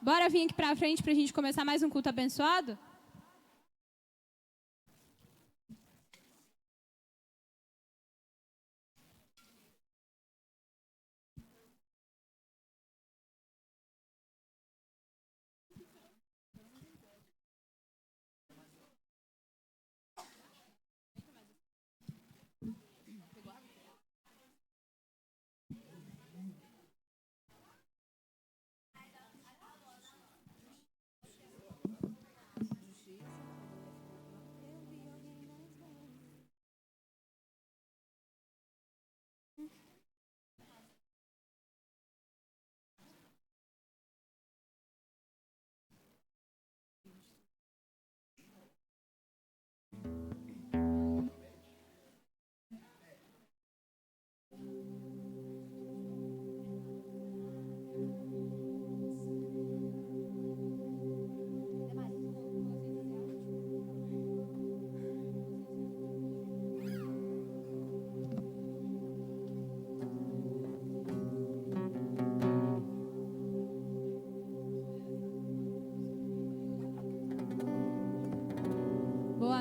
Bora vir aqui para frente para a gente começar mais um culto abençoado?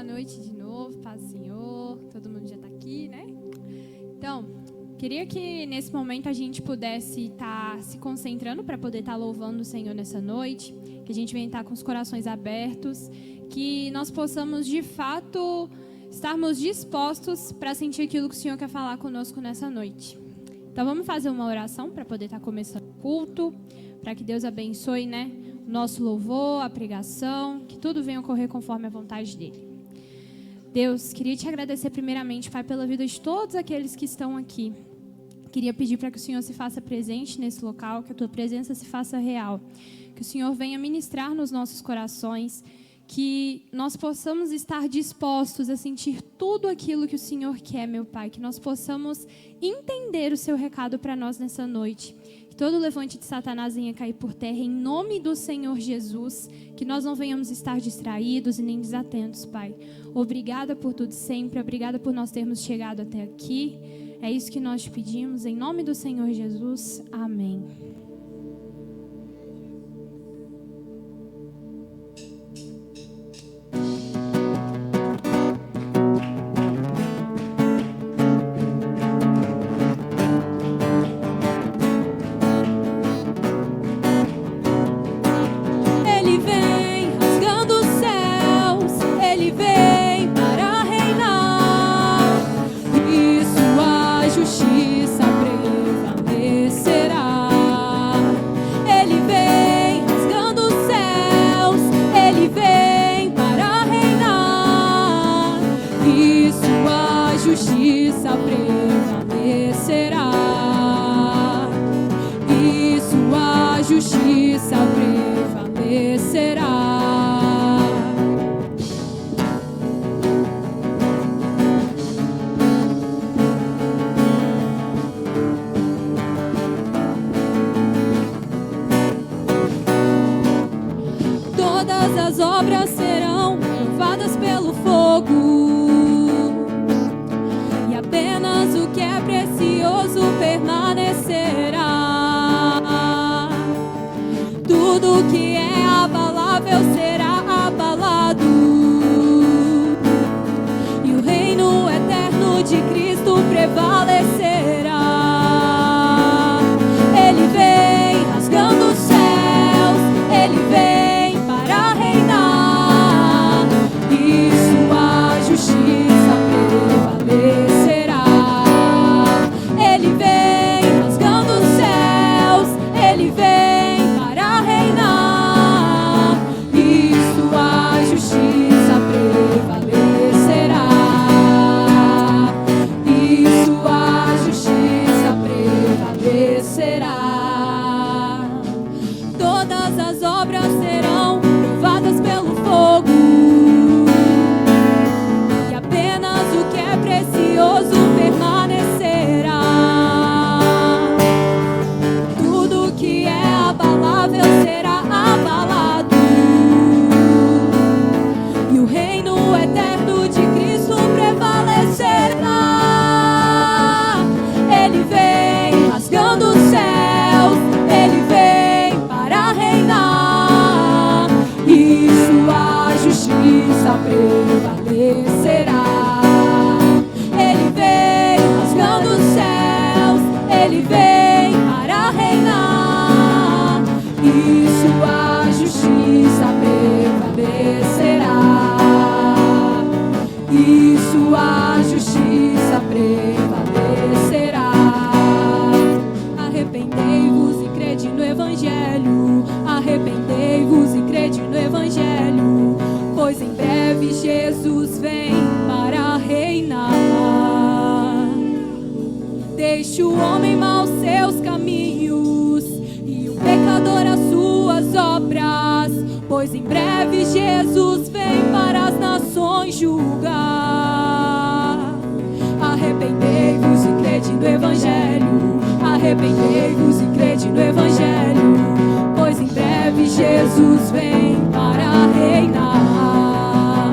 Boa noite de novo, paz do Senhor, todo mundo já está aqui, né? Então, queria que nesse momento a gente pudesse estar se concentrando para poder estar louvando o Senhor nessa noite, que a gente venha estar com os corações abertos, que nós possamos de fato estarmos dispostos para sentir aquilo que o Senhor quer falar conosco nessa noite. Então vamos fazer uma oração para poder estar começando o culto, para que Deus abençoe, né, o nosso louvor, a pregação, que tudo venha ocorrer conforme a vontade dEle. Deus, queria te agradecer primeiramente, Pai, pela vida de todos aqueles que estão aqui. Queria pedir para que o Senhor se faça presente nesse local, que a Tua presença se faça real. Que o Senhor venha ministrar nos nossos corações, que nós possamos estar dispostos a sentir tudo aquilo que o Senhor quer, meu Pai. Que nós possamos entender o Seu recado para nós nessa noite. Que todo levante de Satanás venha cair por terra em nome do Senhor Jesus. Que nós não venhamos estar distraídos e nem desatentos, Pai. Obrigada por tudo sempre. Obrigada por nós termos chegado até aqui. É isso que nós te pedimos. Em nome do Senhor Jesus. Amém. Ele vem rasgando os céus, Ele vem para reinar. Deixa o homem mau seus caminhos e o pecador as suas obras, pois em breve Jesus vem para as nações julgar. Arrependei-vos e crede no Evangelho, arrependei-vos e crede no Evangelho, pois em breve Jesus vem para reinar.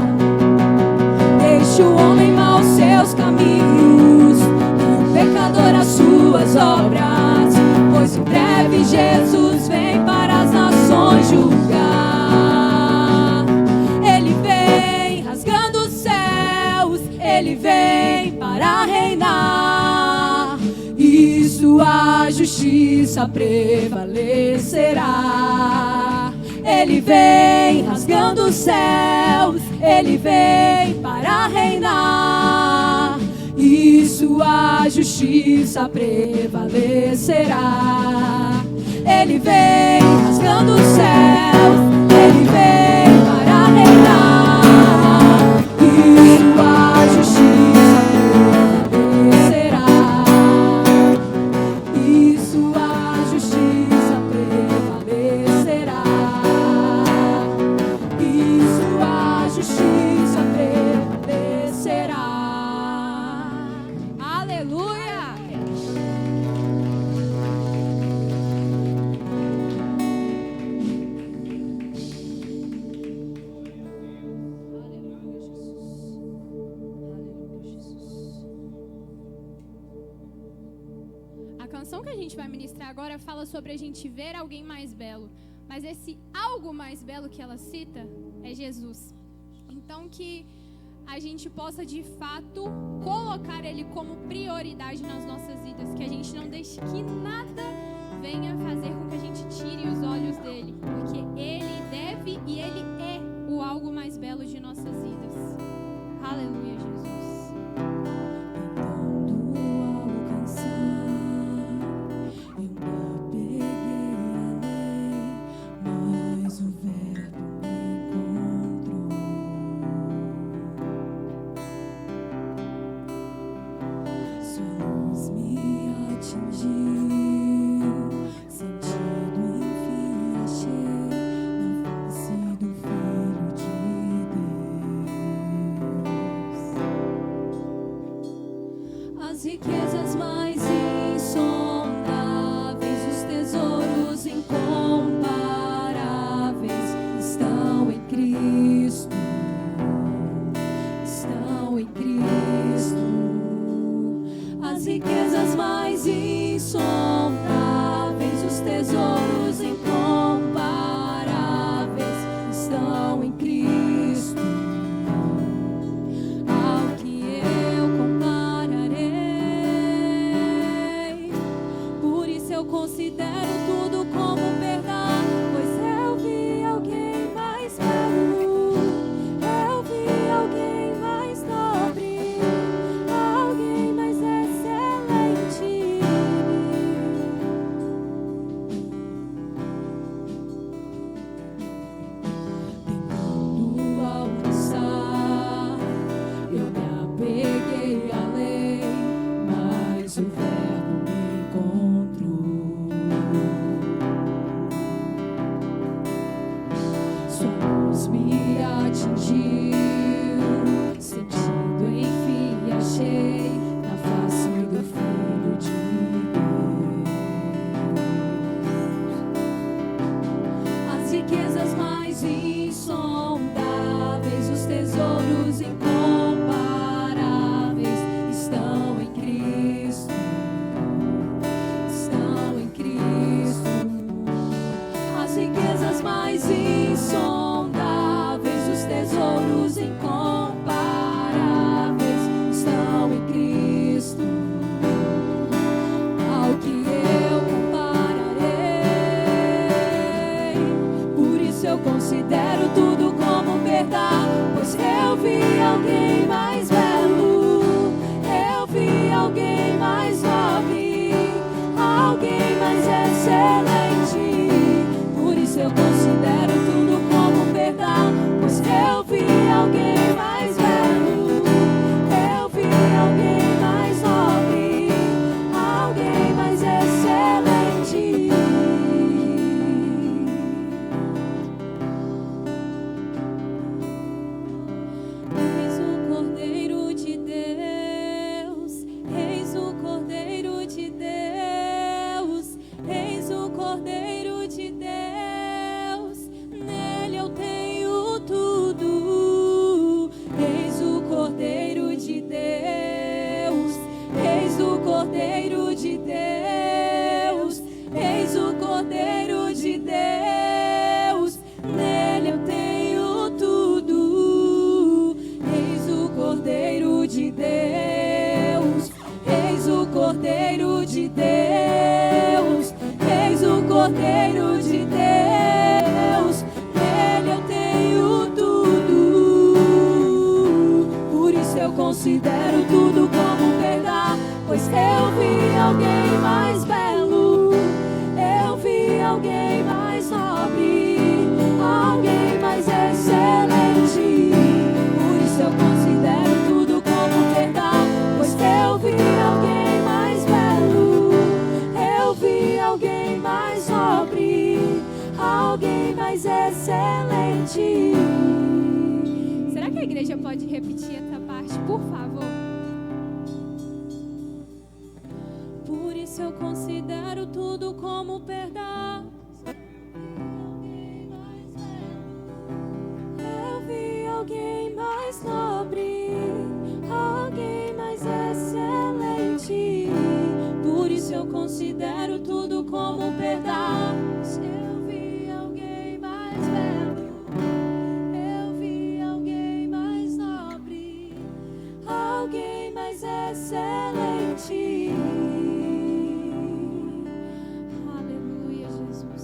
Deixa o homem mau seus caminhos e o pecador as suas obras, pois em breve Jesus vem para as nações julgar. Ele vem rasgando os céus, ele vem para reinar, e sua justiça prevalecerá. Ele vem rasgando os céus, ele vem para reinar, e sua justiça prevalecerá. Ele vem rasgando os céus, ele vem para reinar, e sua justiça prevalecerá. E sua justiça prevalecerá. E sua justiça prevalecerá. Aleluia! A canção que a gente vai ministrar agora fala sobre a gente ver alguém mais belo. Mas esse algo mais belo que ela cita é Jesus. Então que a gente possa de fato colocar Ele como prioridade nas nossas vidas. Que a gente não deixe que nada venha fazer com que a gente tire os olhos dEle. Porque Ele deve e Ele é o algo mais belo de nossas vidas. Aleluia, Jesus. As riquezas mais insondáveis, os tesouros incomparáveis estão em Cristo, estão em Cristo. As riquezas mais insondáveis, os tesouros incomparáveis estão em Cristo. Ao que eu compararei, por isso eu considero tudo como perda, pois eu vi alguém mais belo, eu vi alguém mais nobre, alguém mais excelente. Tentando alcançar, eu me apeguei à lei, mas o verbo me encontrou. Sua luz me atingiu, sentido enfim achei na face do Filho de Deus. As riquezas mais insondáveis, os tesouros incomparáveis estão em Cristo, estão em Cristo. As riquezas mais insondáveis, os tesouros incomparáveis estão em Cristo. Ao que eu compararei, por isso eu considero tudo como perda, pois eu vi alguém mais belo, eu vi alguém mais nobre, alguém mais excelente. Por isso eu considero tudo como perda, pois eu vi alguém mais belo, eu vi alguém mais nobre, alguém alguém mais excelente. Será que a igreja pode repetir essa parte, por favor? Por isso eu considero tudo como pedaço. Eu vi alguém mais nobre, alguém mais excelente. Por isso eu considero tudo como pedaço. Eu vi alguém mais belo, eu vi alguém mais nobre, alguém mais excelente. Aleluia, Jesus.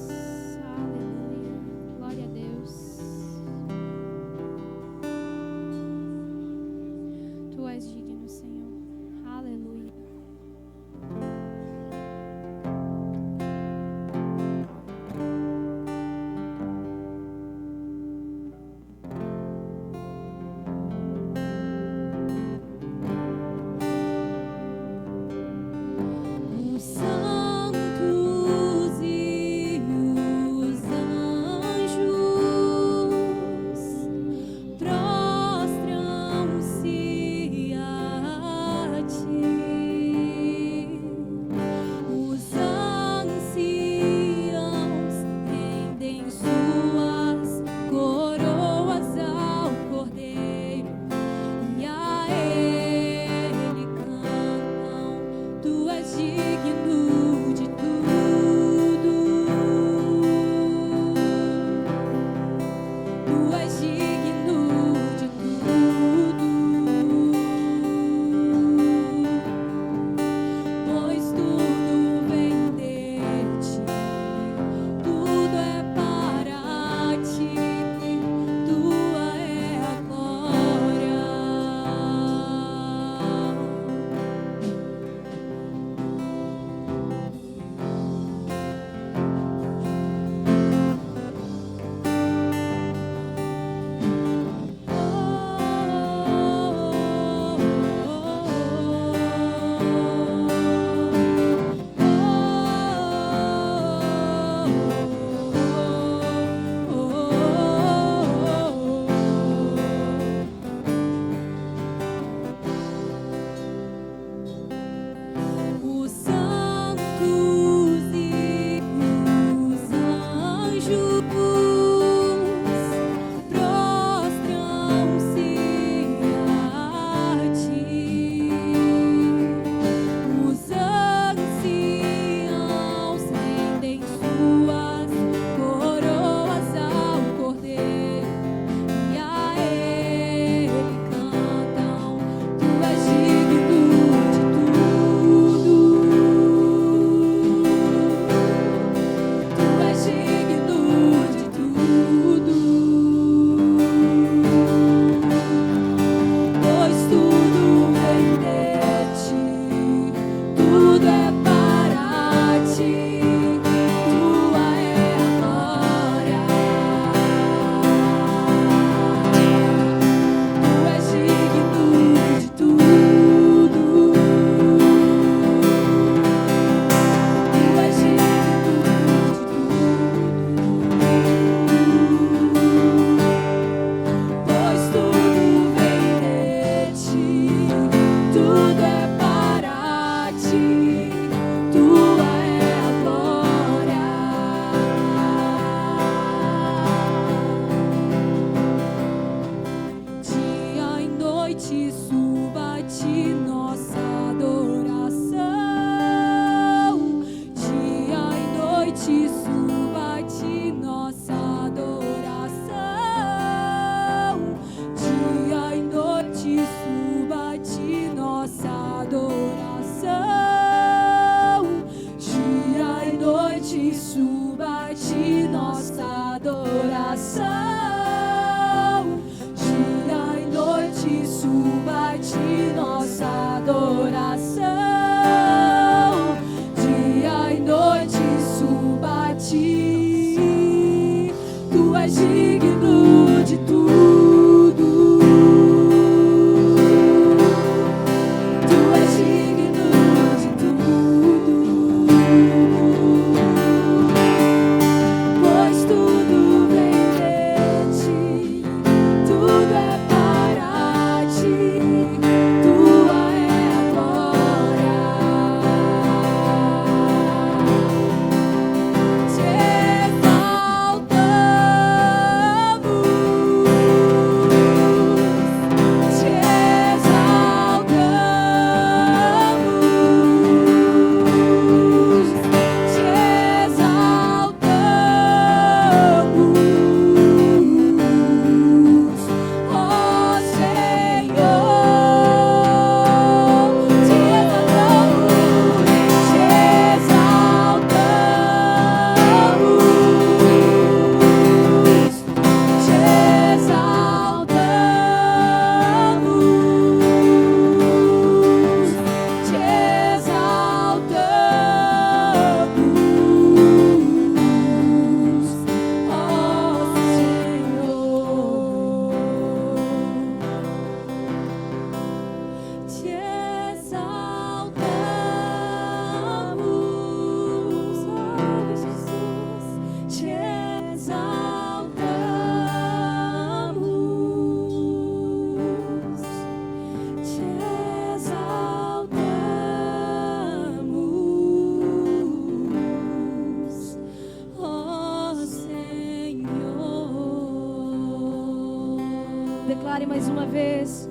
Declare mais uma vez.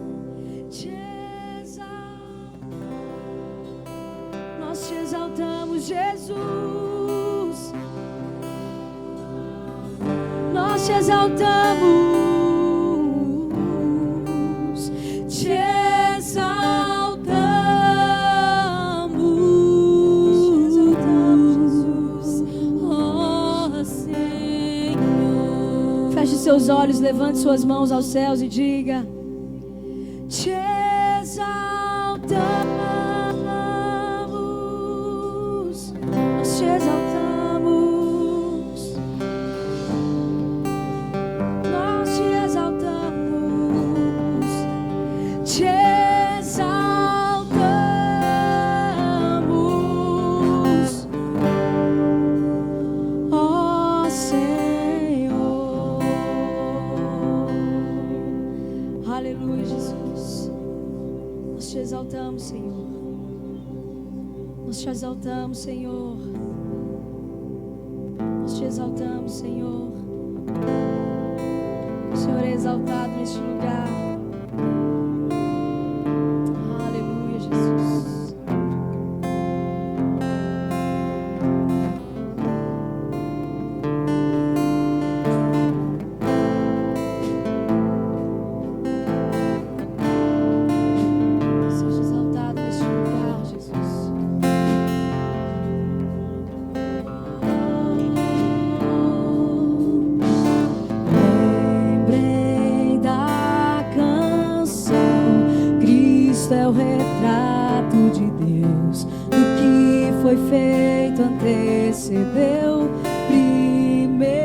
Nós te exaltamos, Jesus. Nós te exaltamos. Te exaltamos, oh Senhor. Feche seus olhos, levante suas mãos aos céus e diga: te exaltamos. Nós te exaltamos. Nós te exaltamos. Te exaltamos, ó Senhor. Aleluia, Jesus. Nós te exaltamos, Senhor. Nós te exaltamos, Senhor. Nós te exaltamos, Senhor. O Senhor é exaltado neste lugar. Aleluia, Jesus. Seja exaltado neste lugar, Jesus. Lembrei da canção, Cristo é o retrato de Deus. Do que foi feito antecedeu primeiro,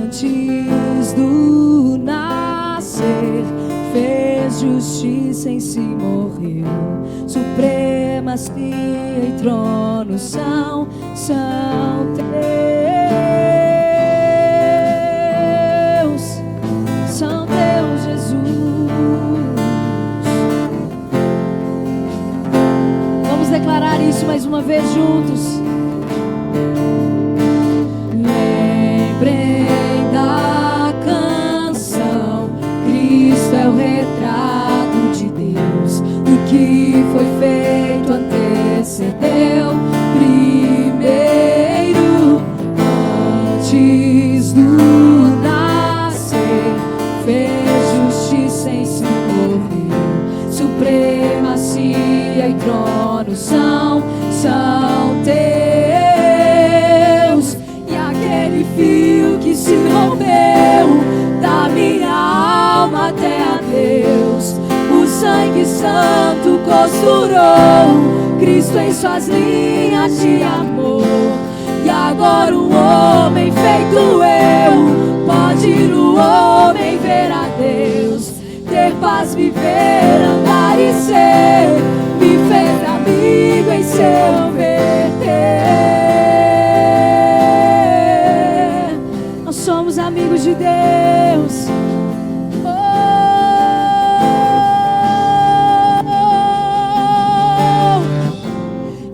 antes do nascer, fez justiça em si, morreu. Supremacia e trono são teus, Jesus. Vamos declarar isso mais uma vez juntos. Lembrei da canção, Cristo é o retrato de Deus. Do que foi feito antecedeu primeiro, antes do nascer, fez justiça em si, morreu. Supremacia e trono são teus. E aquele fio que se rompeu da minha alma até a Deus, o sangue santo costurou Cristo em suas linhas de amor. E agora um homem feito eu pode no homem ver a Deus, ter paz, viver, andar e ser. Me fez amigo em seu verter. Nós somos amigos de Deus.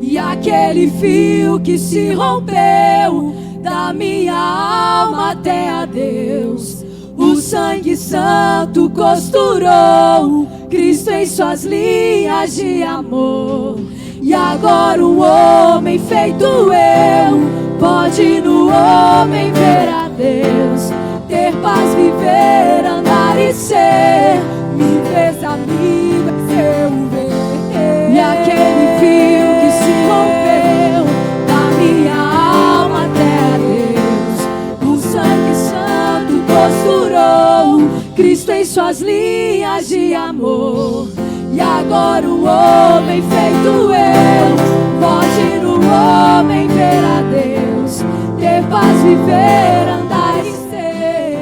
E aquele fio que se rompeu da minha alma até a Deus, o sangue santo costurou Cristo em suas linhas de amor. E agora um homem feito eu pode no homem ver a Deus, ter paz, viver, andar e ser. Me fez amigo em seu verter. E aquele fio que se rompeu da minha alma até a Deus, o sangue santo costurou Cristo em suas linhas de amor. E agora o homem feito eu pode no homem ver a Deus, ter paz, viver, andar e ser.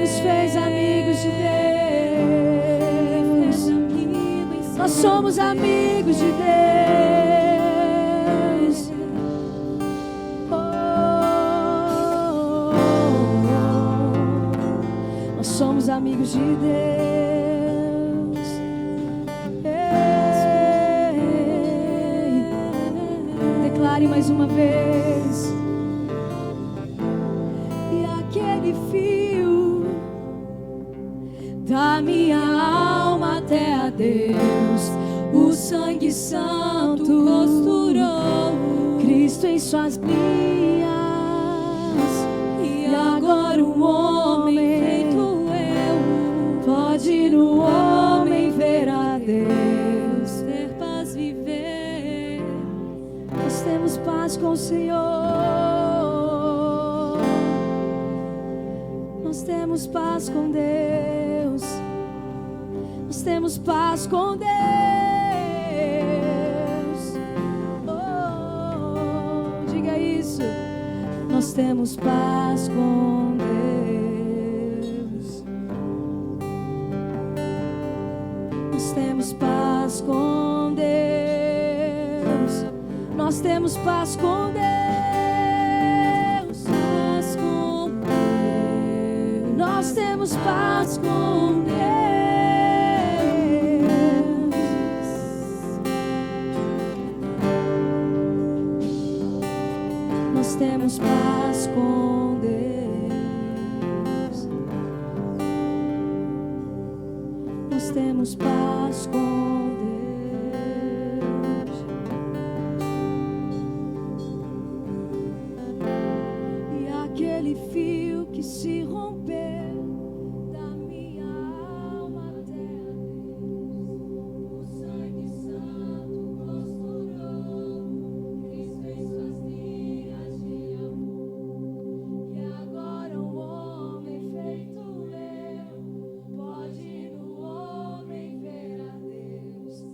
Nos fez amigos de Deus. Nós somos amigos de Deus. Nós somos amigos de Deus. Declare mais uma vez. aquele fio da minha alma até a Deus, o sangue santo costurou Cristo em suas vias. E agora um homem feito eu pode no homem ver a Deus, ter paz, viver. Nós temos paz com o Senhor. Nós temos paz com Deus. Nós temos paz com Deus. Oh, diga isso. Nós temos paz com Deus. Nós temos paz com Deus. Nós temos paz com Deus. Paz com Deus. Nós temos paz com Deus. Nós temos paz com Deus. Nós temos paz com Deus. E aquele fio que se rompeu da minha alma até a Deus, o sangue santo costurou Cristo em suas vias de amor. E agora um homem feito eu pode no homem ver a Deus,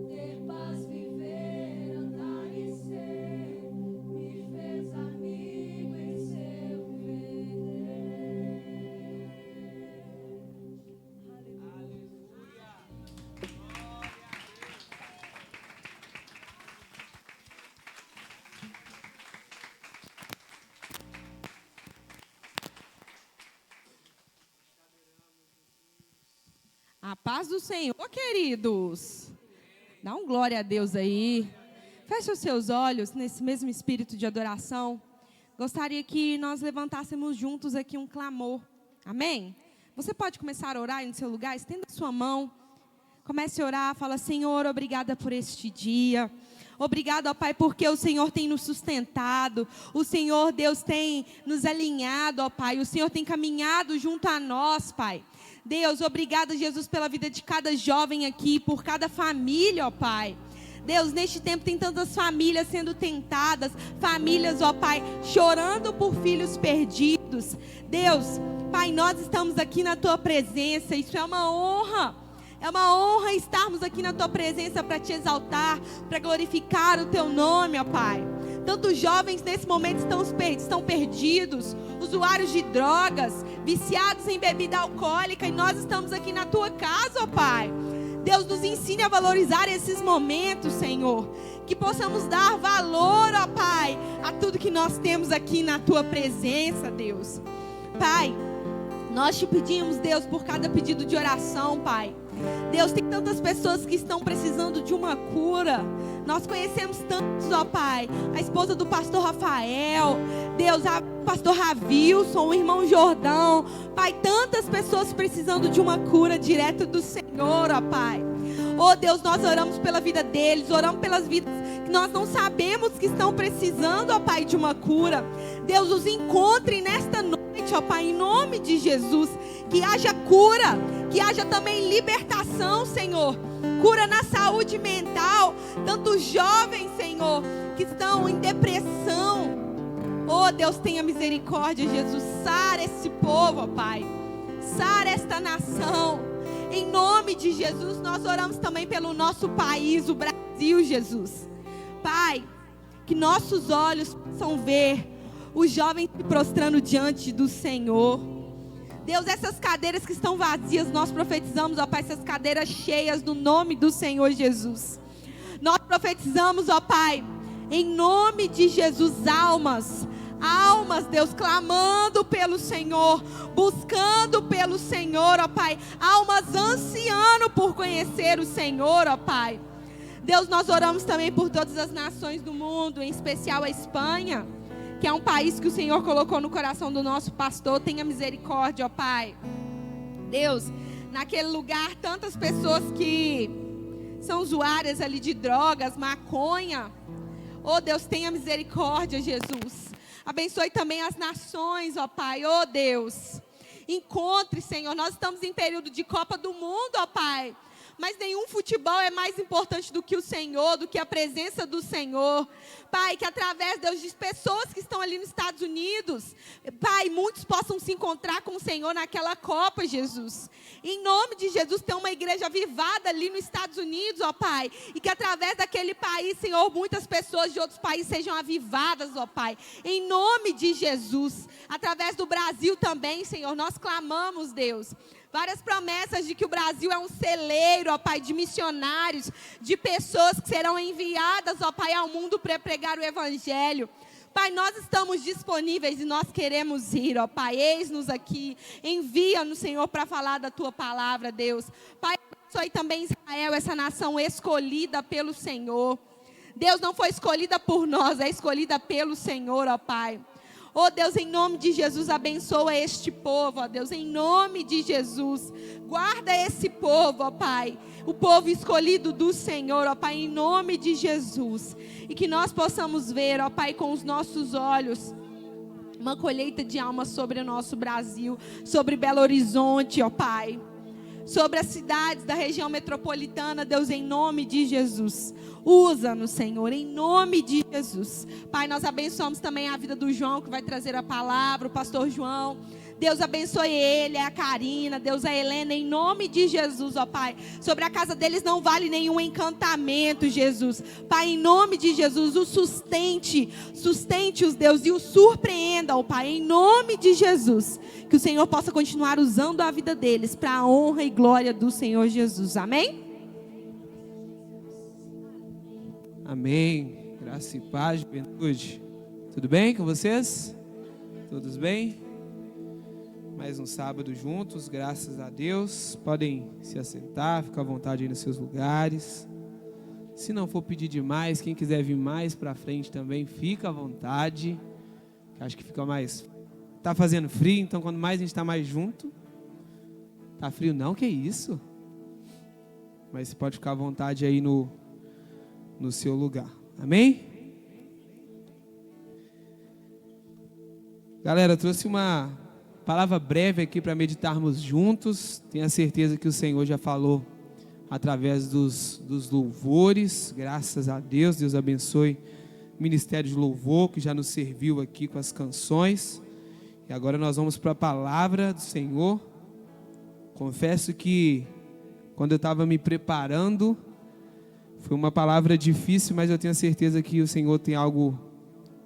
ter paz, viver, andar e ser. Me fez amigo em seu viver. A paz do Senhor, queridos. Dá um glória a Deus aí. Feche os seus olhos nesse mesmo espírito de adoração. Gostaria que nós levantássemos juntos aqui um clamor. Amém? Você pode começar a orar aí no seu lugar? Estenda a sua mão. Comece a orar. Fala: Senhor, obrigada por este dia. Obrigado, ó Pai, porque o Senhor tem nos sustentado. O Senhor, Deus, tem nos alinhado, ó Pai. O Senhor tem caminhado junto a nós, Pai. Deus, obrigada, Jesus, pela vida de cada jovem aqui, por cada família, ó Pai. Deus, neste tempo tem tantas famílias sendo tentadas, famílias, ó Pai, chorando por filhos perdidos. Deus, Pai, nós estamos aqui na Tua presença, isso é uma honra. É uma honra estarmos aqui na Tua presença para Te exaltar, para glorificar o Teu nome, ó Pai. Tantos jovens nesse momento estão perdidos, usuários de drogas, viciados em bebida alcoólica, e nós estamos aqui na Tua casa, ó Pai. Deus, nos ensine a valorizar esses momentos, Senhor. Que possamos dar valor, ó Pai, a tudo que nós temos aqui na Tua presença, Deus. Pai, nós Te pedimos, Deus, por cada pedido de oração, Pai. Deus, tem tantas pessoas que estão precisando de uma cura. Nós conhecemos tantos, ó Pai. A esposa do pastor Rafael, Deus, a pastor Ravilson, o irmão Jordão. Pai, tantas pessoas precisando de uma cura direto do Senhor, ó Pai. Oh Deus, nós oramos pela vida deles, oramos pelas vidas que nós não sabemos que estão precisando, ó Pai, de uma cura. Deus, os encontre nesta noite, ó Pai, em nome de Jesus. Que haja cura, que haja também libertação, Senhor. Cura na saúde mental. Tantos jovens, Senhor, que estão em depressão. Oh Deus, tenha misericórdia, Jesus. Sara esse povo, ó Pai. Sara esta nação. Em nome de Jesus, nós oramos também pelo nosso país, o Brasil, Jesus. Pai, que nossos olhos possam ver os jovens se prostrando diante do Senhor. Deus, essas cadeiras que estão vazias, nós profetizamos, ó Pai, essas cadeiras cheias no nome do Senhor Jesus. Nós profetizamos, ó Pai, em nome de Jesus, almas, Deus, clamando pelo Senhor, buscando pelo Senhor, ó Pai, almas ansiando por conhecer o Senhor, ó Pai. Deus, nós oramos também por todas as nações do mundo, em especial a Espanha, que é um país que o Senhor colocou no coração do nosso pastor. Tenha misericórdia, ó Pai. Deus, naquele lugar, tantas pessoas que são usuárias ali de drogas, maconha. Oh Deus, tenha misericórdia, Jesus. Abençoe também as nações, ó Pai. Oh Deus, encontre, Senhor. Nós estamos em período de Copa do Mundo, ó Pai. Mas nenhum futebol é mais importante do que o Senhor, do que a presença do Senhor. Pai, que através, Deus, de pessoas que estão ali nos Estados Unidos, Pai, muitos possam se encontrar com o Senhor naquela Copa, Jesus. Em nome de Jesus, tem uma igreja avivada ali nos Estados Unidos, ó Pai. E que através daquele país, Senhor, muitas pessoas de outros países sejam avivadas, ó Pai. Em nome de Jesus. Através do Brasil também, Senhor, nós clamamos, Deus. Várias promessas de que o Brasil é um celeiro, ó Pai, de missionários, de pessoas que serão enviadas, ó Pai, ao mundo para pregar o Evangelho. Pai, nós estamos disponíveis e nós queremos ir, ó Pai, eis-nos aqui, envia-nos, Senhor, para falar da Tua palavra, Deus. Pai, abençoe também Israel, essa nação escolhida pelo Senhor. Deus, não foi escolhida por nós, é escolhida pelo Senhor, ó Pai. Oh Deus, em nome de Jesus, abençoa este povo, ó Deus, em nome de Jesus. Guarda esse povo, ó Pai, o povo escolhido do Senhor, ó Pai, em nome de Jesus. E que nós possamos ver, ó Pai, com os nossos olhos, uma colheita de almas sobre o nosso Brasil, sobre Belo Horizonte, ó Pai. Sobre as cidades da região metropolitana, Deus, em nome de Jesus. Usa-nos, Senhor, em nome de Jesus. Pai, nós abençoamos também a vida do João, que vai trazer a palavra, o pastor João. Deus abençoe ele, a Karina, Deus, a Helena, em nome de Jesus, ó Pai. Sobre a casa deles não vale nenhum encantamento, Jesus. Pai, em nome de Jesus, o sustente-os, Deus, e o surpreenda, ó Pai, em nome de Jesus. Que o Senhor possa continuar usando a vida deles para a honra e glória do Senhor Jesus. Amém? Amém. Graça e paz, juventude. Tudo bem com vocês? Todos bem? Mais um sábado juntos, graças a Deus. Podem se assentar, ficar à vontade aí nos seus lugares. Se não for pedir demais, quem quiser vir mais para frente também, fica à vontade. Acho que fica mais... Tá fazendo frio, então quando mais a gente está mais junto. Tá frio não? Que isso? Mas você pode ficar à vontade aí no seu lugar. Amém? Galera, eu trouxe uma palavra breve aqui para meditarmos juntos. Tenho a certeza que o Senhor já falou através dos louvores. Graças a Deus. Deus abençoe o Ministério de Louvor, que já nos serviu aqui com as canções. E agora nós vamos para a palavra do Senhor. Confesso que quando eu estava me preparando, foi uma palavra difícil, mas eu tenho certeza que o Senhor tem algo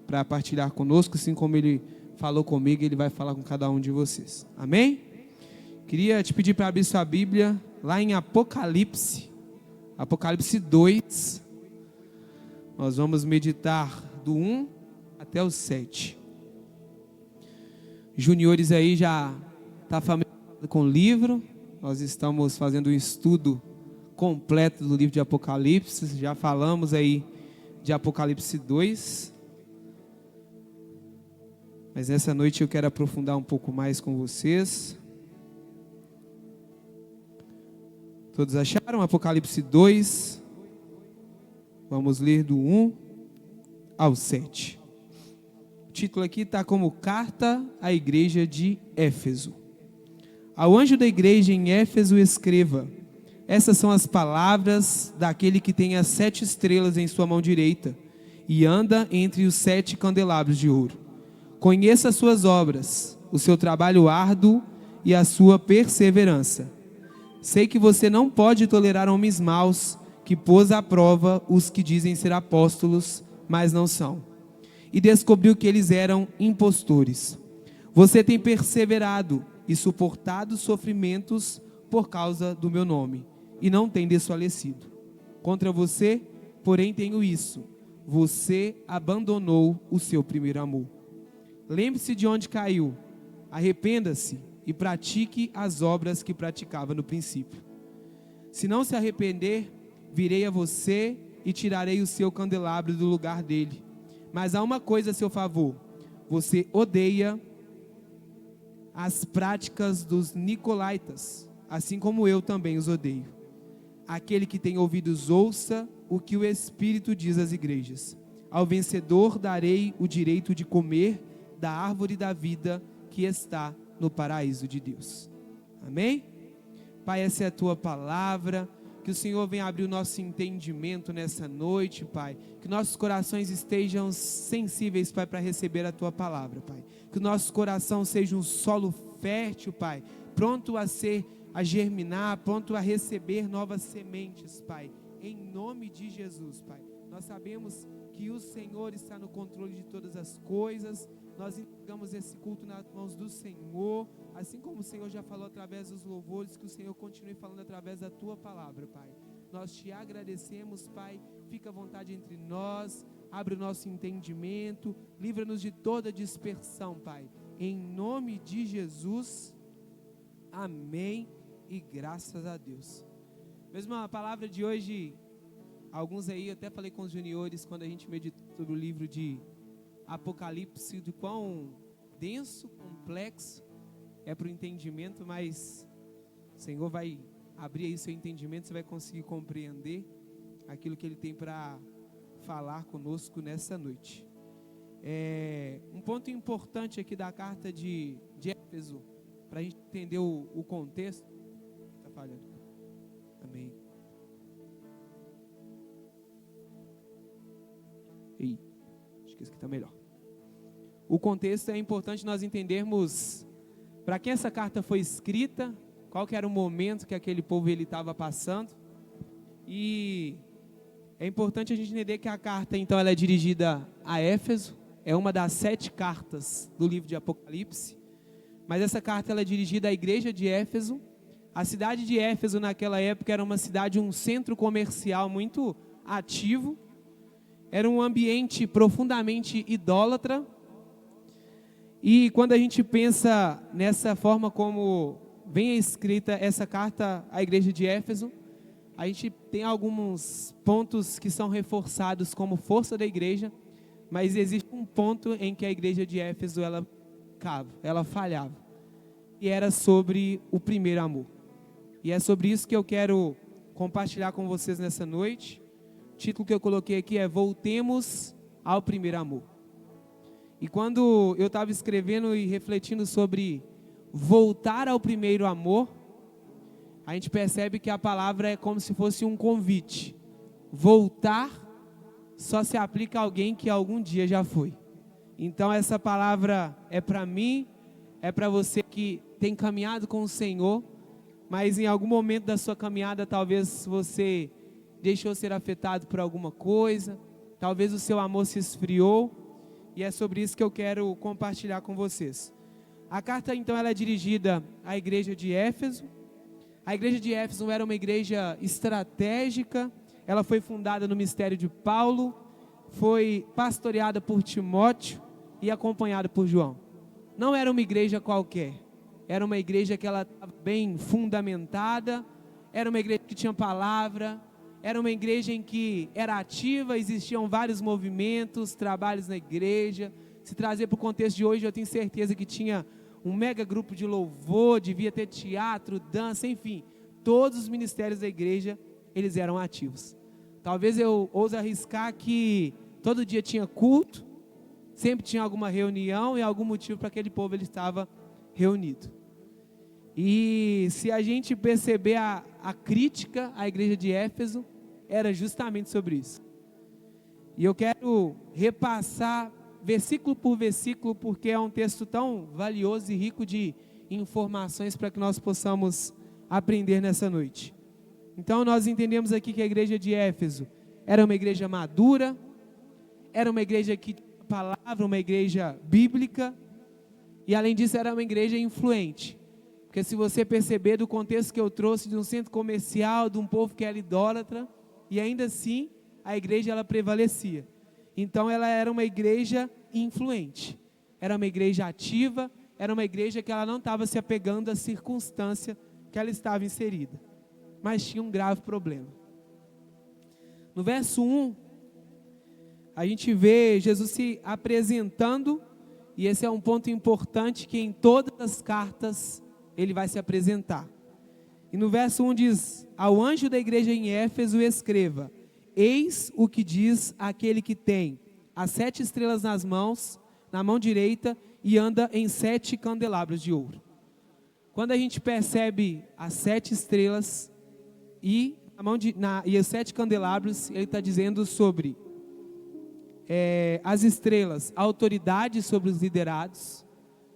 para partilhar conosco, assim como Ele falou comigo, Ele vai falar com cada um de vocês. Amém? Queria te pedir para abrir sua Bíblia lá em Apocalipse 2. Nós vamos meditar do 1 até o 7. Juniores aí já está familiarizado com o livro. Nós estamos fazendo um estudo completo do livro de Apocalipse. Já falamos aí de Apocalipse 2. Mas nessa noite eu quero aprofundar um pouco mais com vocês. Todos acharam Apocalipse 2? Vamos ler do 1 ao 7. O título aqui está como Carta à Igreja de Éfeso. Ao anjo da igreja em Éfeso escreva: essas são as palavras daquele que tem as 7 estrelas em sua mão direita e anda entre os 7 candelabros de ouro. Conheça as suas obras, o seu trabalho árduo e a sua perseverança. Sei que você não pode tolerar homens maus, que pôs à prova os que dizem ser apóstolos, mas não são. E descobriu que eles eram impostores. Você tem perseverado e suportado sofrimentos por causa do meu nome, e não tem desfalecido. Contra você, porém, tenho isso: você abandonou o seu primeiro amor. Lembre-se de onde caiu, arrependa-se e pratique as obras que praticava no princípio. Se não se arrepender, virei a você e tirarei o seu candelabro do lugar dele. Mas há uma coisa a seu favor: você odeia as práticas dos nicolaítas, assim como eu também os odeio. Aquele que tem ouvidos, ouça o que o Espírito diz às igrejas. Ao vencedor darei o direito de comer da árvore da vida que está no paraíso de Deus. Amém? Pai, essa é a tua palavra. Que o Senhor venha abrir o nosso entendimento nessa noite, Pai. Que nossos corações estejam sensíveis, Pai, para receber a tua palavra, Pai. Que o nosso coração seja um solo fértil, Pai, pronto a germinar, pronto a receber novas sementes, Pai. Em nome de Jesus, Pai. Nós sabemos que o Senhor está no controle de todas as coisas. Nós entregamos esse culto nas mãos do Senhor, assim como o Senhor já falou através dos louvores, que o Senhor continue falando através da tua palavra, Pai. Nós te agradecemos, Pai. Fica à vontade entre nós, abre o nosso entendimento, livra-nos de toda dispersão, Pai. Em nome de Jesus, amém e graças a Deus. Mesmo a palavra de hoje, alguns aí, eu até falei com os juniores quando a gente meditou sobre o livro de Apocalipse, de quão denso, complexo é para o entendimento, mas o Senhor vai abrir aí seu entendimento, você vai conseguir compreender aquilo que Ele tem para falar conosco nessa noite. Um ponto importante aqui da carta de Éfeso, para a gente entender o contexto. Está falhando. Amém. Ei, acho que esse aqui está melhor. O contexto é importante nós entendermos para quem essa carta foi escrita, qual que era o momento que aquele povo estava passando. E é importante a gente entender que a carta, então, ela é dirigida a Éfeso, é uma das 7 cartas do livro de Apocalipse, mas essa carta ela é dirigida à igreja de Éfeso. A cidade de Éfeso naquela época era uma cidade, um centro comercial muito ativo, era um ambiente profundamente idólatra. E quando a gente pensa nessa forma como vem escrita essa carta à igreja de Éfeso, a gente tem alguns pontos que são reforçados como força da igreja, mas existe um ponto em que a igreja de Éfeso ela falhava, e era sobre o primeiro amor. E é sobre isso que eu quero compartilhar com vocês nessa noite. O título que eu coloquei aqui é Voltemos ao Primeiro Amor. E quando eu estava escrevendo e refletindo sobre voltar ao primeiro amor, a gente percebe que a palavra é como se fosse um convite. Voltar só se aplica a alguém que algum dia já foi. Então essa palavra é para mim, é para você que tem caminhado com o Senhor, mas em algum momento da sua caminhada talvez você deixou ser afetado por alguma coisa, talvez o seu amor se esfriou, e é sobre isso que eu quero compartilhar com vocês. A carta então ela é dirigida à igreja de Éfeso. A igreja de Éfeso era uma igreja estratégica, ela foi fundada no ministério de Paulo, foi pastoreada por Timóteo e acompanhada por João. Não era uma igreja qualquer, era uma igreja que ela estava bem fundamentada, era uma igreja que tinha palavra, era uma igreja em que era ativa, existiam vários movimentos, trabalhos na igreja. Se trazer para o contexto de hoje, eu tenho certeza que tinha um mega grupo de louvor, devia ter teatro, dança, enfim. Todos os ministérios da igreja, eles eram ativos. Talvez eu ouse arriscar que todo dia tinha culto, sempre tinha alguma reunião e algum motivo para aquele povo ele estava reunido. E se a gente perceber a crítica à igreja de Éfeso, era justamente sobre isso. E eu quero repassar versículo por versículo, porque é um texto tão valioso e rico de informações para que nós possamos aprender nessa noite. Então nós entendemos aqui que a igreja de Éfeso era uma igreja madura, era uma igreja que tinha palavra, uma igreja bíblica, e além disso era uma igreja influente. Porque se você perceber do contexto que eu trouxe de um centro comercial, de um povo que era idólatra, e ainda assim a igreja ela prevalecia. Então ela era uma igreja influente, era uma igreja ativa, era uma igreja que ela não estava se apegando à circunstância que ela estava inserida, mas tinha um grave problema. No verso 1, a gente vê Jesus se apresentando E esse é um ponto importante que em todas as cartas ele vai se apresentar. E no verso 1 diz: ao anjo da igreja em Éfeso escreva: eis o que diz aquele que tem as 7 estrelas nas mãos, na mão direita, e anda em 7 candelabros de ouro. Quando a gente percebe as 7 estrelas e os 7 candelabros, ele está dizendo sobre as estrelas, a autoridade sobre os liderados.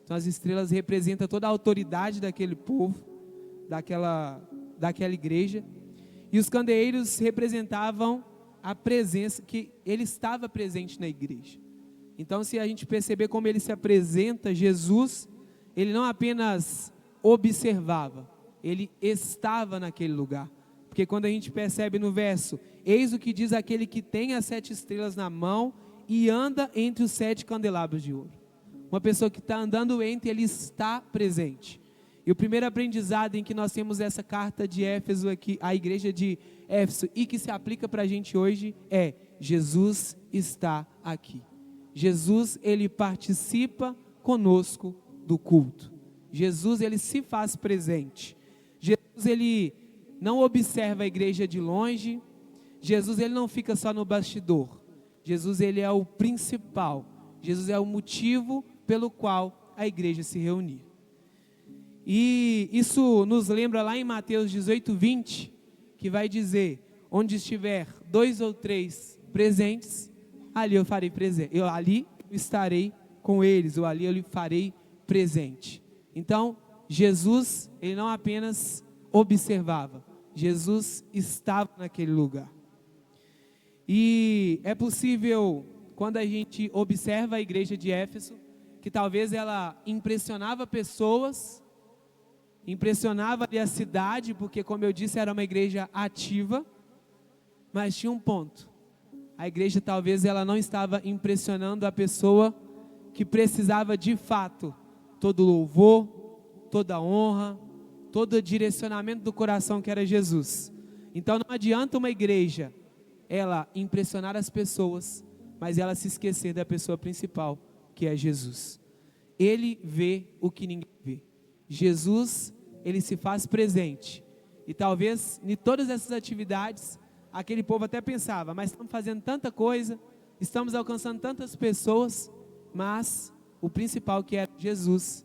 Então as estrelas representam toda a autoridade daquele povo, daquela igreja. E os candeeiros representavam a presença, que ele estava presente na igreja. Então, se a gente perceber como ele se apresenta, Jesus, ele não apenas observava, ele estava naquele lugar. Porque quando a gente percebe no verso: eis o que diz aquele que tem as 7 estrelas na mão e anda entre os 7 candelabros de ouro. Uma pessoa que está andando entre, ele está presente. E o primeiro aprendizado em que nós temos essa carta de Éfeso aqui, a igreja de Éfeso, e que se aplica para a gente hoje, é: Jesus está aqui. Jesus, ele participa conosco do culto. Jesus, ele se faz presente. Jesus, ele não observa a igreja de longe. Jesus, ele não fica só no bastidor. Jesus, ele é o principal. Jesus é o motivo pelo qual a igreja se reunia. E isso nos lembra lá em Mateus 18:20, que vai dizer: onde estiver 2 ou 3 presentes, ali eu farei presente. Ali eu estarei com eles, ou ali eu lhe farei presente. Então, Jesus, ele não apenas observava, Jesus estava naquele lugar. E é possível, quando a gente observa a igreja de Éfeso, que talvez ela impressionava pessoas, impressionava ali a cidade, porque, como eu disse, era uma igreja ativa, mas tinha um ponto: a igreja talvez ela não estava impressionando a pessoa que precisava de fato todo louvor, toda honra, todo direcionamento do coração, que era Jesus. Então não adianta uma igreja ela impressionar as pessoas, mas ela se esquecer da pessoa principal, que é Jesus. Ele vê o que ninguém vê. Jesus, ele se faz presente. E talvez em todas essas atividades, aquele povo até pensava: mas estamos fazendo tanta coisa, estamos alcançando tantas pessoas, mas o principal, que era Jesus,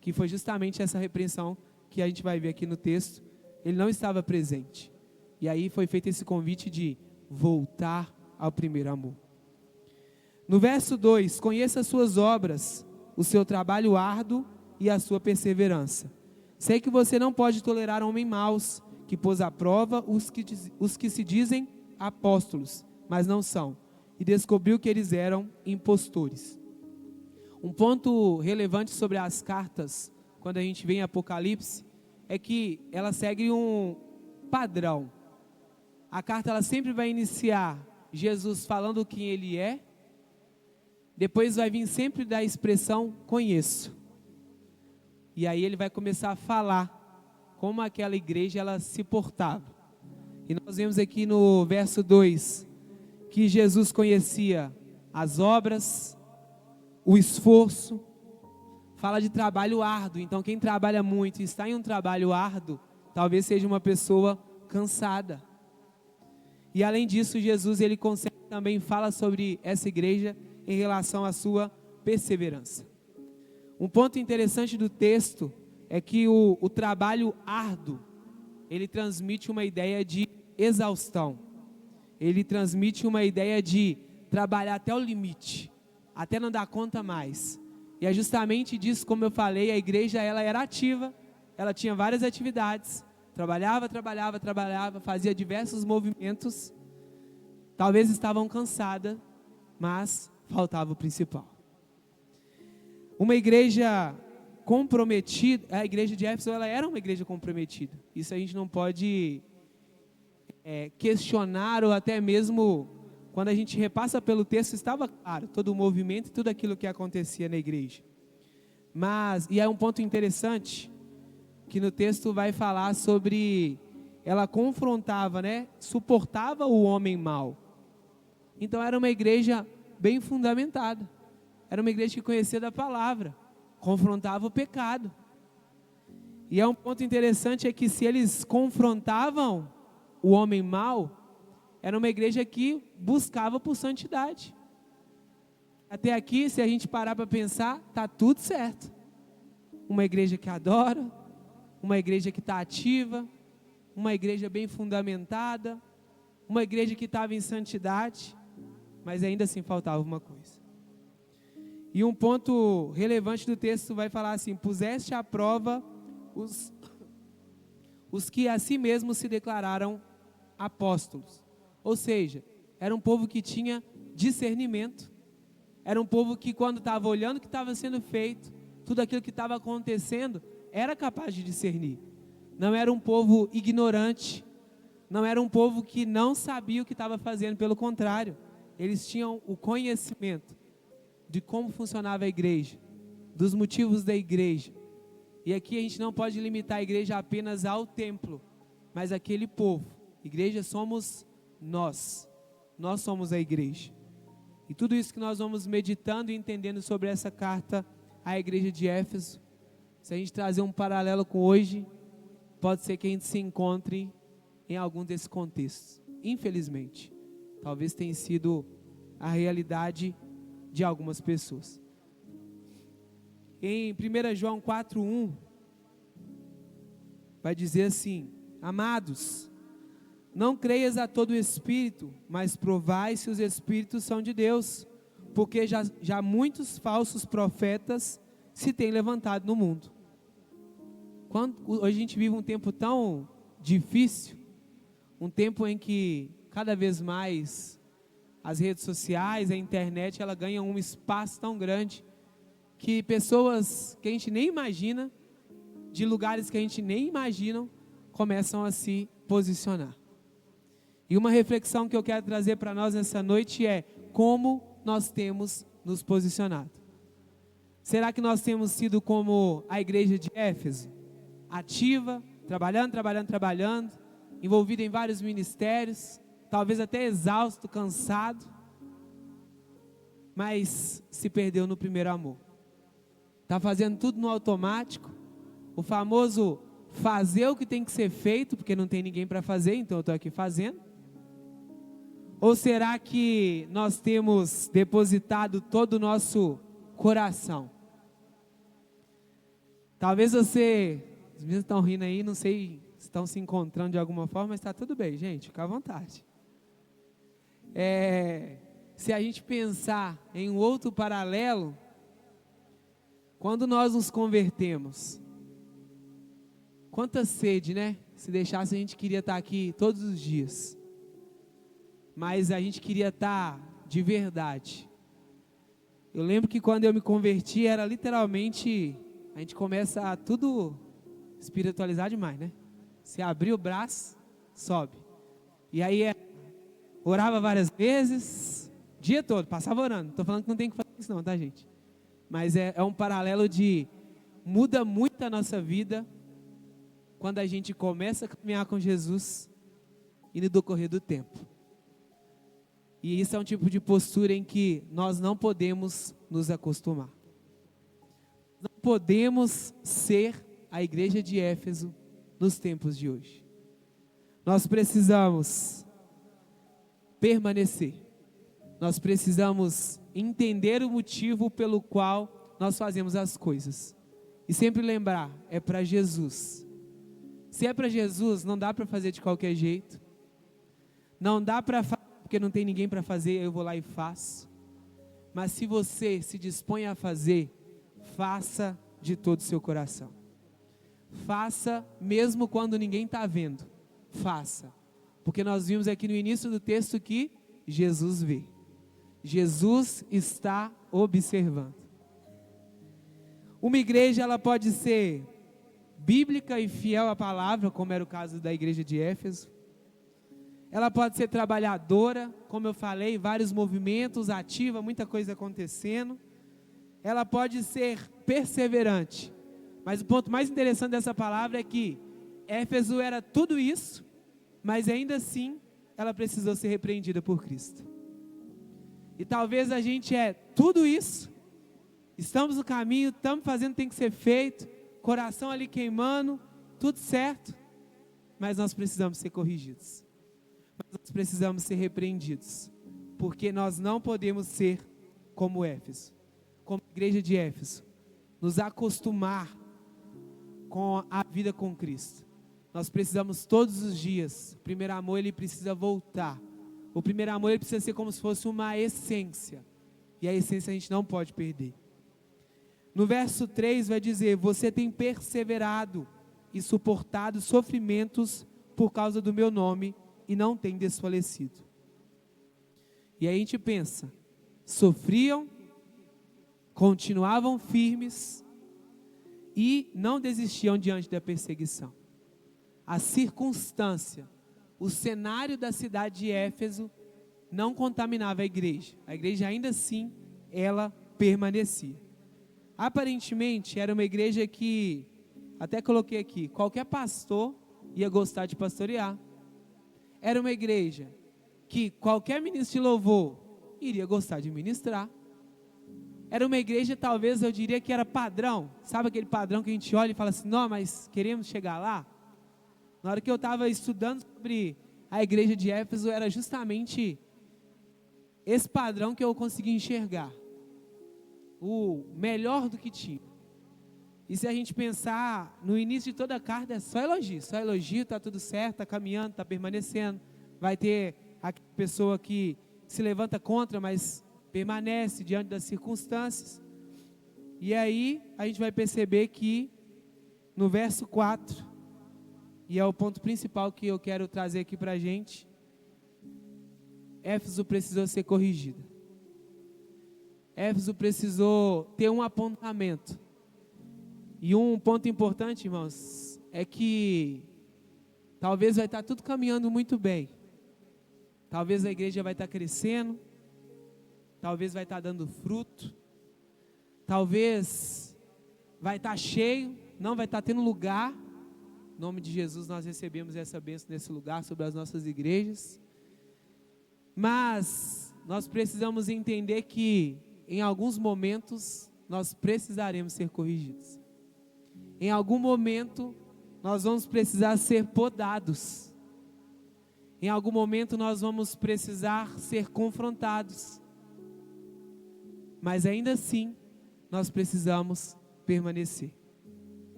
que foi justamente essa repreensão que a gente vai ver aqui no texto, ele não estava presente. E aí foi feito esse convite de voltar ao primeiro amor. No verso 2: conheça as suas obras, o seu trabalho árduo e a sua perseverança. Sei que você não pode tolerar homens maus, que pôs à prova os que se dizem apóstolos, mas não são, e descobriu que eles eram impostores. Um ponto relevante sobre as cartas, quando a gente vê em Apocalipse, é que ela segue um padrão. A carta, ela sempre vai iniciar Jesus falando quem ele é, depois vai vir sempre da expressão conheço. E aí ele vai começar a falar como aquela igreja ela se portava. E nós vemos aqui no verso 2 que Jesus conhecia as obras, o esforço, fala de trabalho árduo. Então quem trabalha muito e está em um trabalho árduo, talvez seja uma pessoa cansada. E além disso, Jesus ele também fala sobre essa igreja em relação à sua perseverança. Um ponto interessante do texto é que o trabalho árduo, ele transmite uma ideia de exaustão. Ele transmite uma ideia de trabalhar até o limite, até não dar conta mais. E é justamente disso, como eu falei, a igreja ela era ativa, ela tinha várias atividades, trabalhava, fazia diversos movimentos, talvez estavam cansadas, mas faltava o principal. Uma igreja comprometida, a igreja de Éfeso, ela era uma igreja comprometida. Isso a gente não pode questionar, ou até mesmo, quando a gente repassa pelo texto, estava claro, todo o movimento e tudo aquilo que acontecia na igreja. Mas, e é um ponto interessante, que no texto vai falar sobre, ela confrontava, suportava o homem mau. Então era uma igreja bem fundamentada, era uma igreja que conhecia da palavra, confrontava o pecado. E é um ponto interessante é que se eles confrontavam o homem mau, era uma igreja que buscava por santidade. Até aqui, se a gente parar para pensar, está tudo certo. Uma igreja que adora, uma igreja que está ativa, uma igreja bem fundamentada, uma igreja que estava em santidade, mas ainda assim faltava uma coisa. E um ponto relevante do texto vai falar assim: puseste à prova os que a si mesmos se declararam apóstolos. Ou seja, era um povo que tinha discernimento, era um povo que quando estava olhando o que estava sendo feito, tudo aquilo que estava acontecendo, era capaz de discernir. Não era um povo ignorante, não era um povo que não sabia o que estava fazendo, pelo contrário, eles tinham o conhecimento de como funcionava a igreja, dos motivos da igreja. E aqui a gente não pode limitar a igreja apenas ao templo, mas aquele povo. Igreja somos nós somos a igreja. E tudo isso que nós vamos meditando e entendendo sobre essa carta à igreja de Éfeso, se a gente trazer um paralelo com hoje, pode ser que a gente se encontre em algum desses contextos. Infelizmente, talvez tenha sido a realidade de algumas pessoas. Em 1 João 4:1, vai dizer assim: amados, não creias a todo espírito, mas provai se os espíritos são de Deus, porque já muitos falsos profetas se têm levantado no mundo. Hoje a gente vive um tempo tão difícil, um tempo em que cada vez mais as redes sociais, a internet, ela ganha um espaço tão grande, que pessoas que a gente nem imagina, de lugares que a gente nem imagina, começam a se posicionar. E uma reflexão que eu quero trazer para nós nessa noite é: como nós temos nos posicionado? Será que nós temos sido como a igreja de Éfeso? Ativa, trabalhando, envolvida em vários ministérios, talvez até exausto, cansado, mas se perdeu no primeiro amor. Está fazendo tudo no automático, o famoso fazer o que tem que ser feito, porque não tem ninguém para fazer, então eu estou aqui fazendo. Ou será que nós temos depositado todo o nosso coração? Talvez você, os meninos estão rindo aí, não sei se estão se encontrando de alguma forma, mas está tudo bem, gente, fica à vontade. Se a gente pensar em um outro paralelo, quando nós nos convertemos, quanta sede, né? Se deixasse, a gente queria estar aqui todos os dias, mas a gente queria estar de verdade. Eu lembro que quando eu me converti, era literalmente, a gente começa a tudo espiritualizar demais, né? Se abrir o braço, sobe. E aí orava várias vezes, dia todo, passava orando. Não estou falando que não tem que fazer isso não, tá, gente? Mas é um paralelo de, muda muito a nossa vida quando a gente começa a caminhar com Jesus e no decorrer do tempo. E isso é um tipo de postura em que nós não podemos nos acostumar. Não podemos ser a igreja de Éfeso nos tempos de hoje. Nós precisamos permanecer. Nós precisamos entender o motivo pelo qual nós fazemos as coisas. E sempre lembrar, é para Jesus. Se é para Jesus, não dá para fazer de qualquer jeito. Não dá para fazer porque não tem ninguém para fazer, eu vou lá e faço. Mas se você se dispõe a fazer, faça de todo o seu coração. Faça mesmo quando ninguém está vendo. Faça. Porque nós vimos aqui no início do texto que Jesus vê. Jesus está observando. Uma igreja, ela pode ser bíblica e fiel à palavra, como era o caso da igreja de Éfeso. Ela pode ser trabalhadora, como eu falei, vários movimentos, ativa, muita coisa acontecendo. Ela pode ser perseverante. Mas o ponto mais interessante dessa palavra é que Éfeso era tudo isso, mas ainda assim ela precisou ser repreendida por Cristo. E talvez a gente é tudo isso, estamos no caminho, estamos fazendo o que tem que ser feito, coração ali queimando, tudo certo, mas nós precisamos ser corrigidos, nós precisamos ser repreendidos, porque nós não podemos ser como Éfeso, como a igreja de Éfeso, nos acostumar com a vida com Cristo. Nós precisamos todos os dias, o primeiro amor ele precisa voltar, o primeiro amor ele precisa ser como se fosse uma essência, e a essência a gente não pode perder. No verso 3 vai dizer, você tem perseverado e suportado sofrimentos por causa do meu nome e não tem desfalecido. E aí a gente pensa, sofriam, continuavam firmes e não desistiam diante da perseguição. A circunstância, o cenário da cidade de Éfeso não contaminava a igreja ainda assim, ela permanecia. Aparentemente era uma igreja que, até coloquei aqui, qualquer pastor ia gostar de pastorear. Era uma igreja que qualquer ministro de louvor iria gostar de ministrar. Era uma igreja, talvez eu diria que era padrão, sabe aquele padrão que a gente olha e fala assim, não, mas queremos chegar lá? Na hora que eu estava estudando sobre a igreja de Éfeso, era justamente esse padrão que eu consegui enxergar. O melhor do que tinha. E se a gente pensar, no início de toda a carta é só elogio, está tudo certo, está caminhando, está permanecendo. Vai ter a pessoa que se levanta contra, mas permanece diante das circunstâncias. E aí a gente vai perceber que no verso 4, e é o ponto principal que eu quero trazer aqui para a gente, Éfeso precisou ser corrigida. Éfeso precisou ter um apontamento. E um ponto importante, irmãos, é que talvez vai estar tudo caminhando muito bem. Talvez a igreja vai estar crescendo, talvez vai estar dando fruto, talvez vai estar cheio, não vai estar tendo lugar. Em nome de Jesus nós recebemos essa bênção nesse lugar sobre as nossas igrejas. Mas nós precisamos entender que em alguns momentos nós precisaremos ser corrigidos. Em algum momento nós vamos precisar ser podados. Em algum momento nós vamos precisar ser confrontados. Mas ainda assim nós precisamos permanecer.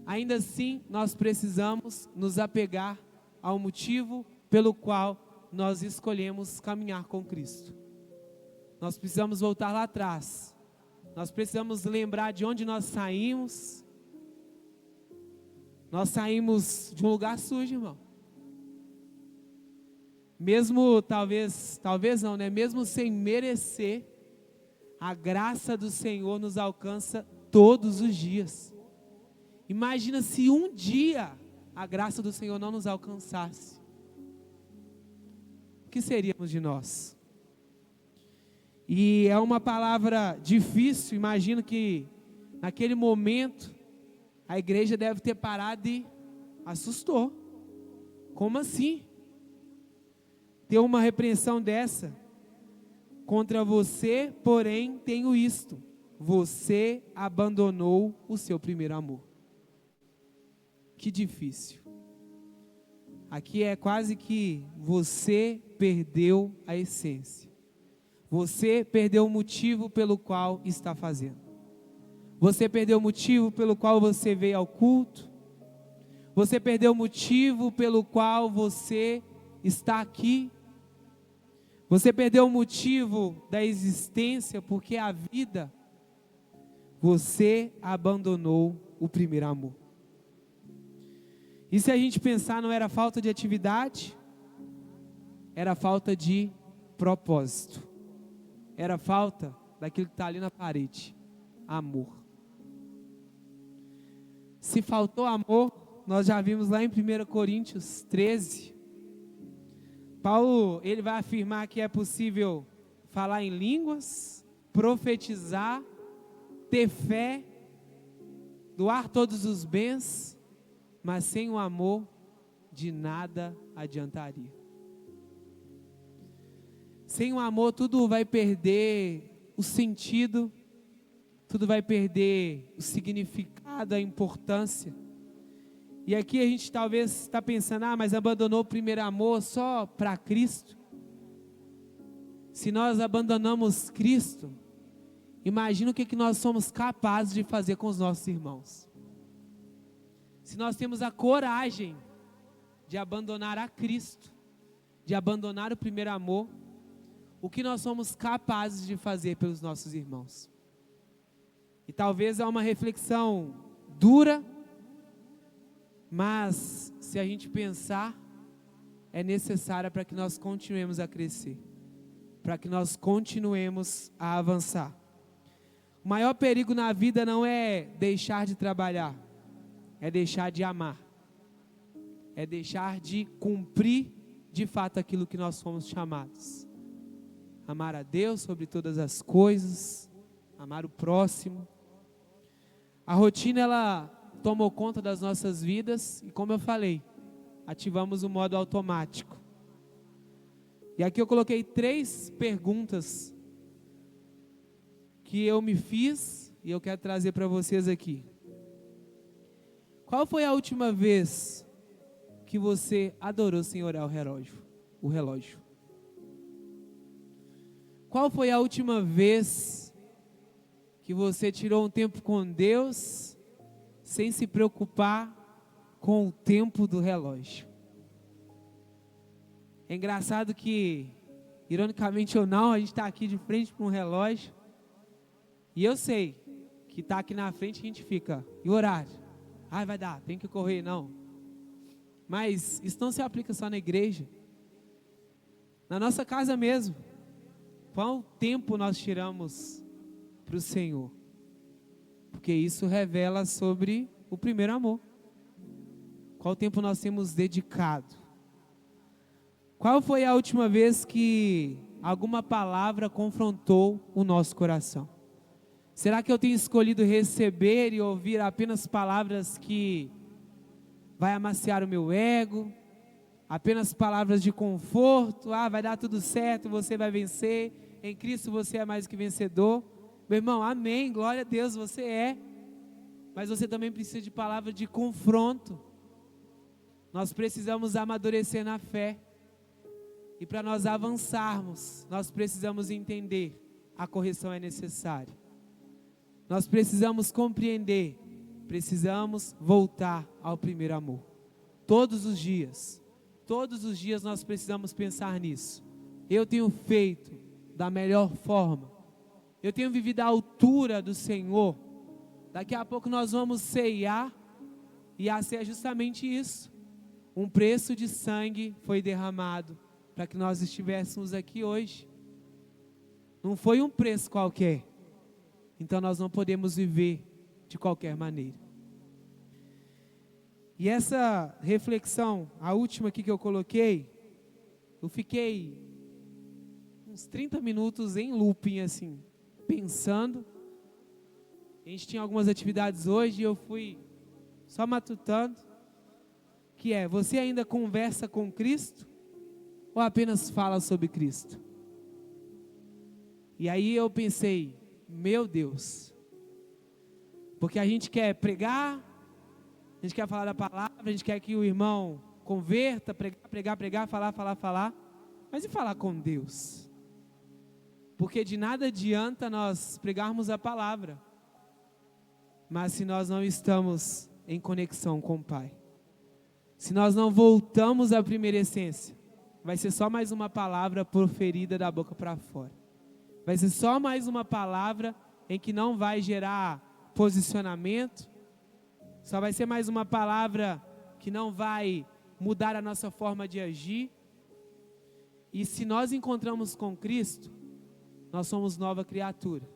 Ainda assim nós precisamos nos apegar ao motivo pelo qual nós escolhemos caminhar com Cristo. Nós precisamos voltar lá atrás. Nós precisamos lembrar de onde nós saímos. Nós saímos de um lugar sujo, irmão. Mesmo talvez não, né? Mesmo sem merecer, a graça do Senhor nos alcança todos os dias. Imagina se um dia a graça do Senhor não nos alcançasse. O que seríamos de nós? E é uma palavra difícil, imagino que naquele momento a igreja deve ter parado e assustou. Como assim? Ter uma repreensão dessa? Contra você, porém, tenho isto: você abandonou o seu primeiro amor. Que difícil. Aqui é quase que você perdeu a essência. Você perdeu o motivo pelo qual está fazendo. Você perdeu o motivo pelo qual você veio ao culto. Você perdeu o motivo pelo qual você está aqui. Você perdeu o motivo da existência, porque a vida, você abandonou o primeiro amor. E se a gente pensar, não era falta de atividade, era falta de propósito. Era falta daquilo que está ali na parede, amor. Se faltou amor, nós já vimos lá em 1 Coríntios 13, Paulo, ele vai afirmar que é possível falar em línguas, profetizar, ter fé, doar todos os bens, mas sem o amor, de nada adiantaria. Sem o amor, tudo vai perder o sentido, tudo vai perder o significado, a importância. E aqui a gente talvez está pensando, mas abandonou o primeiro amor só para Cristo. Se nós abandonamos Cristo, imagina o que nós somos capazes de fazer com os nossos irmãos. Se nós temos a coragem de abandonar a Cristo, de abandonar o primeiro amor, o que nós somos capazes de fazer pelos nossos irmãos? E talvez é uma reflexão dura, mas se a gente pensar, é necessária para que nós continuemos a crescer, para que nós continuemos a avançar. O maior perigo na vida não é deixar de trabalhar, é deixar de amar, é deixar de cumprir de fato aquilo que nós fomos chamados. Amar a Deus sobre todas as coisas, amar o próximo. A rotina, ela tomou conta das nossas vidas e, como eu falei, ativamos o modo automático. E aqui eu coloquei 3 perguntas que eu me fiz e eu quero trazer para vocês aqui. Qual foi a última vez que você adorou sem olhar o relógio? Qual foi a última vez que você tirou um tempo com Deus sem se preocupar com o tempo do relógio? É engraçado que, ironicamente ou não, a gente está aqui de frente para um relógio e eu sei que está aqui na frente a gente fica, e o horário? Vai dar, tem que correr, não. Mas isso não se aplica só na igreja. Na nossa casa mesmo. Qual tempo nós tiramos para o Senhor? Porque isso revela sobre o primeiro amor. Qual tempo nós temos dedicado? Qual foi a última vez que alguma palavra confrontou o nosso coração? Será que eu tenho escolhido receber e ouvir apenas palavras que vai amaciar o meu ego? Apenas palavras de conforto? Vai dar tudo certo, você vai vencer. Em Cristo você é mais que vencedor. Meu irmão, amém, glória a Deus, você é. Mas você também precisa de palavra de confronto. Nós precisamos amadurecer na fé. E para nós avançarmos, nós precisamos entender, a correção é necessária. Nós precisamos compreender, precisamos voltar ao primeiro amor. Todos os dias nós precisamos pensar nisso. Eu tenho feito da melhor forma. Eu tenho vivido à altura do Senhor. Daqui a pouco nós vamos ceiar e a ceia é justamente isso. Um preço de sangue foi derramado para que nós estivéssemos aqui hoje. Não foi um preço qualquer. Então nós não podemos viver de qualquer maneira. E essa reflexão, a última aqui que eu coloquei, eu fiquei uns 30 minutos em looping assim, pensando. A gente tinha algumas atividades hoje e eu fui só matutando, que é, você ainda conversa com Cristo ou apenas fala sobre Cristo? E aí eu pensei, meu Deus, porque a gente quer pregar, a gente quer falar da palavra, a gente quer que o irmão converta, pregar, falar, mas e falar com Deus? Porque de nada adianta nós pregarmos a palavra, mas se nós não estamos em conexão com o Pai, se nós não voltamos à primeira essência, vai ser só mais uma palavra proferida da boca para fora. Vai ser só mais uma palavra em que não vai gerar posicionamento. Só vai ser mais uma palavra que não vai mudar a nossa forma de agir. E se nós encontramos com Cristo, nós somos nova criatura.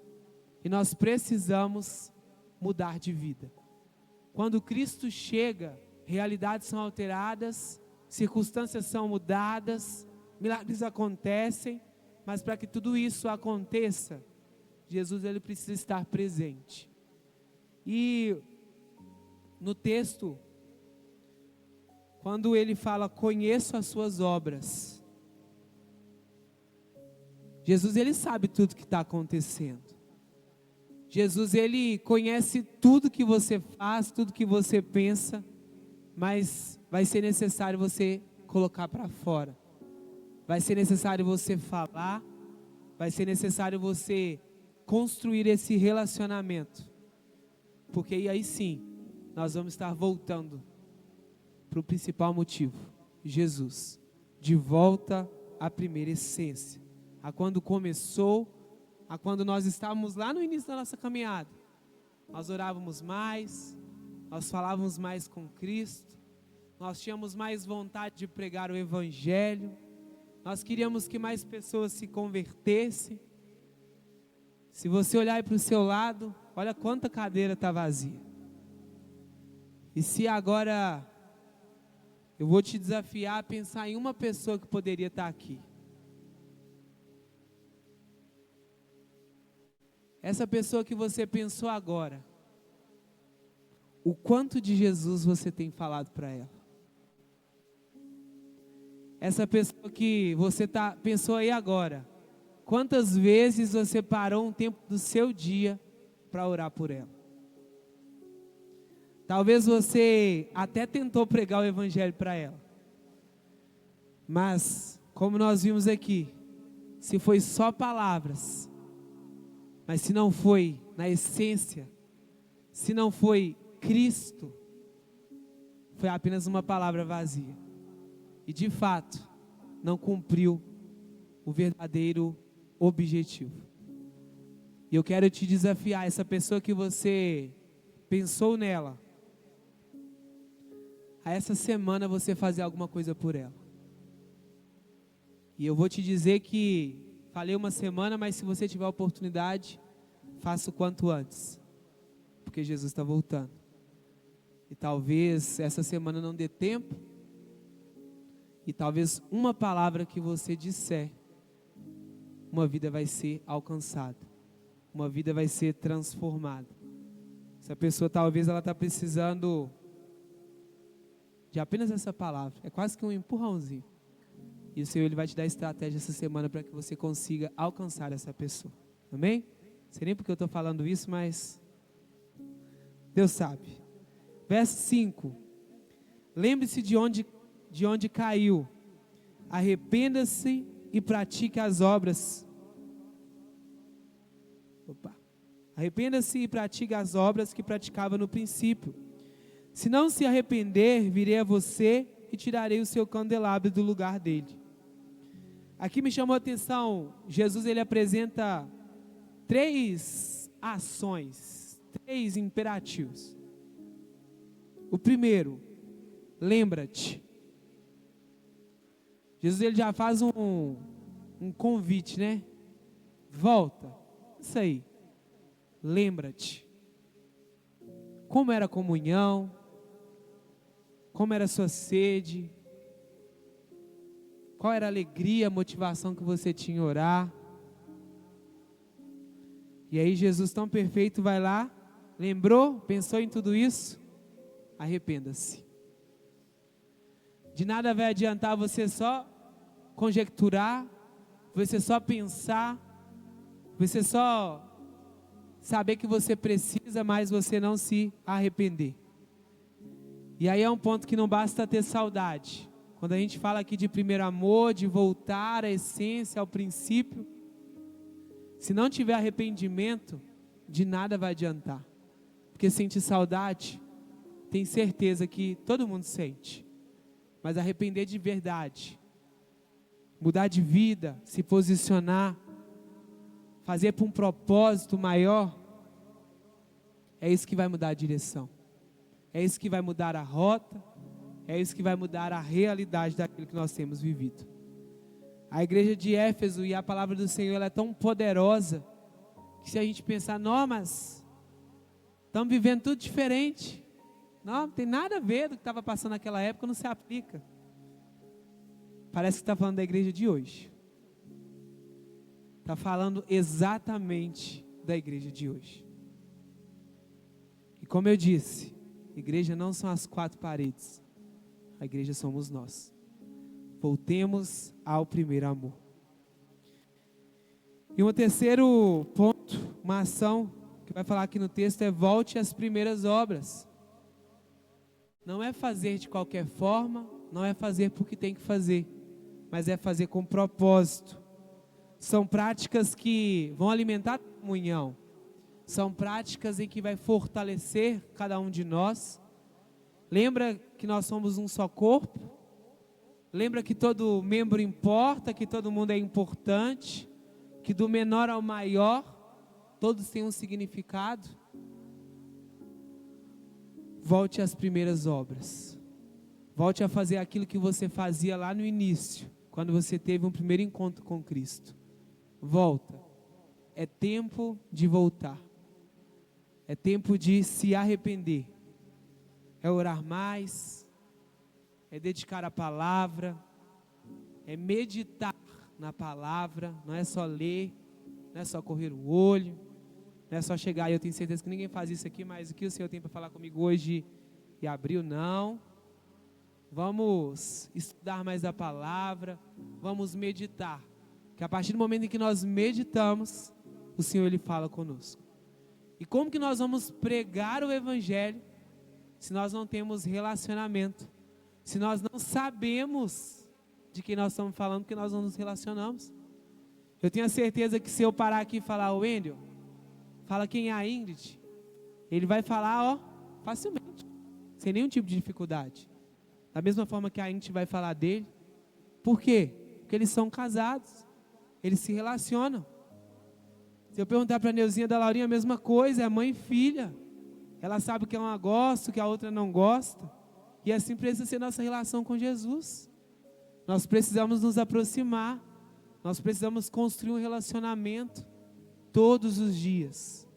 E nós precisamos mudar de vida. Quando Cristo chega, realidades são alteradas, circunstâncias são mudadas, milagres acontecem. Mas para que tudo isso aconteça, Jesus ele precisa estar presente. E no texto, quando ele fala, conheço as suas obras, Jesus ele sabe tudo que está acontecendo. Jesus, Ele conhece tudo que você faz, tudo que você pensa, mas vai ser necessário você colocar para fora. Vai ser necessário você falar, vai ser necessário você construir esse relacionamento. Porque aí sim, nós vamos estar voltando para o principal motivo, Jesus, de volta à primeira essência, a quando começou, a quando nós estávamos lá no início da nossa caminhada. Nós orávamos mais, nós falávamos mais com Cristo, nós tínhamos mais vontade de pregar o Evangelho, nós queríamos que mais pessoas se convertessem. Se você olhar aí para o seu lado, olha quanta cadeira está vazia. E se agora eu vou te desafiar a pensar em uma pessoa que poderia estar aqui. Essa pessoa que você pensou agora, o quanto de Jesus você tem falado para ela? Essa pessoa que você pensou aí agora, quantas vezes você parou um tempo do seu dia para orar por ela? Talvez você até tentou pregar o Evangelho para ela, mas como nós vimos aqui, se foi só palavras, mas se não foi na essência, se não foi Cristo, foi apenas uma palavra vazia. E de fato, não cumpriu o verdadeiro objetivo. E eu quero te desafiar, essa pessoa que você pensou nela, a essa semana você fazer alguma coisa por ela. E eu vou te dizer que falei uma semana, mas se você tiver a oportunidade, faça o quanto antes, porque Jesus está voltando. E talvez essa semana não dê tempo, e talvez uma palavra que você disser, uma vida vai ser alcançada, uma vida vai ser transformada. Essa pessoa talvez ela está precisando de apenas essa palavra, é quase que um empurrãozinho. E o Senhor Ele vai te dar estratégia essa semana para que você consiga alcançar essa pessoa. Amém? Não sei nem porque eu estou falando isso, mas Deus sabe. Verso 5. Lembre-se de onde caiu. Arrependa-se e pratique as obras. Arrependa-se e pratique as obras que praticava no princípio. Se não se arrepender, virei a você e tirarei o seu candelabro do lugar dele. Aqui me chamou a atenção, Jesus ele apresenta 3 ações, 3 imperativos. O primeiro, lembra-te. Jesus ele já faz um convite, né? Volta, isso aí, lembra-te. Como era a comunhão, como era a sua sede, qual era a alegria, a motivação que você tinha em orar. E aí Jesus tão perfeito vai lá, lembrou, pensou em tudo isso, arrependa-se. De nada vai adiantar você só conjecturar, você só pensar, você só saber que você precisa, mas você não se arrepender. E aí é um ponto que não basta ter saudade. Quando a gente fala aqui de primeiro amor, de voltar à essência, ao princípio, se não tiver arrependimento, de nada vai adiantar. Porque sentir saudade, tem certeza que todo mundo sente. Mas arrepender de verdade, mudar de vida, se posicionar, fazer para um propósito maior, é isso que vai mudar a direção. É isso que vai mudar a rota, é isso que vai mudar a realidade daquilo que nós temos vivido. A igreja de Éfeso e a palavra do Senhor ela é tão poderosa, que se a gente pensar, não, mas estamos vivendo tudo diferente. Não tem nada a ver do que estava passando naquela época, não se aplica. Parece que está falando da igreja de hoje. Está falando exatamente da igreja de hoje. E como eu disse, igreja não são as 4 paredes. A igreja somos nós. Voltemos ao primeiro amor. E um terceiro ponto, uma ação, O que vai falar aqui no texto é volte às primeiras obras. Não é fazer de qualquer forma, não é fazer porque tem que fazer, mas é fazer com propósito. São práticas que vão alimentar a comunhão. São práticas em que vai fortalecer cada um de nós. Lembra que nós somos um só corpo? Lembra que todo membro importa, que todo mundo é importante, que do menor ao maior, todos têm um significado? Volte às primeiras obras. Volte a fazer aquilo que você fazia lá no início, quando você teve um primeiro encontro com Cristo. Volta. É tempo de voltar. É tempo de se arrepender. É orar mais. É dedicar a palavra. É meditar na palavra. Não é só ler. Não é só correr o olho. Não é só chegar, e eu tenho certeza que ninguém faz isso aqui, mas o que o Senhor tem para falar comigo hoje e abril, não. Vamos estudar mais a palavra, vamos meditar. Que a partir do momento em que nós meditamos, o Senhor Ele fala conosco. E como que nós vamos pregar o Evangelho se nós não temos relacionamento? Se nós não sabemos de quem nós estamos falando, porque nós não nos relacionamos? Eu tenho a certeza que se eu parar aqui e falar, o Wendel, fala quem é a Ingrid, ele vai falar, facilmente, sem nenhum tipo de dificuldade. Da mesma forma que a Ingrid vai falar dele. Por quê? Porque eles são casados, eles se relacionam. Se eu perguntar para a Neuzinha da Laurinha, a mesma coisa, é mãe e filha. Ela sabe que uma gosta, que a outra não gosta. E assim precisa ser nossa relação com Jesus. Nós precisamos nos aproximar, nós precisamos construir um relacionamento. Todos os dias,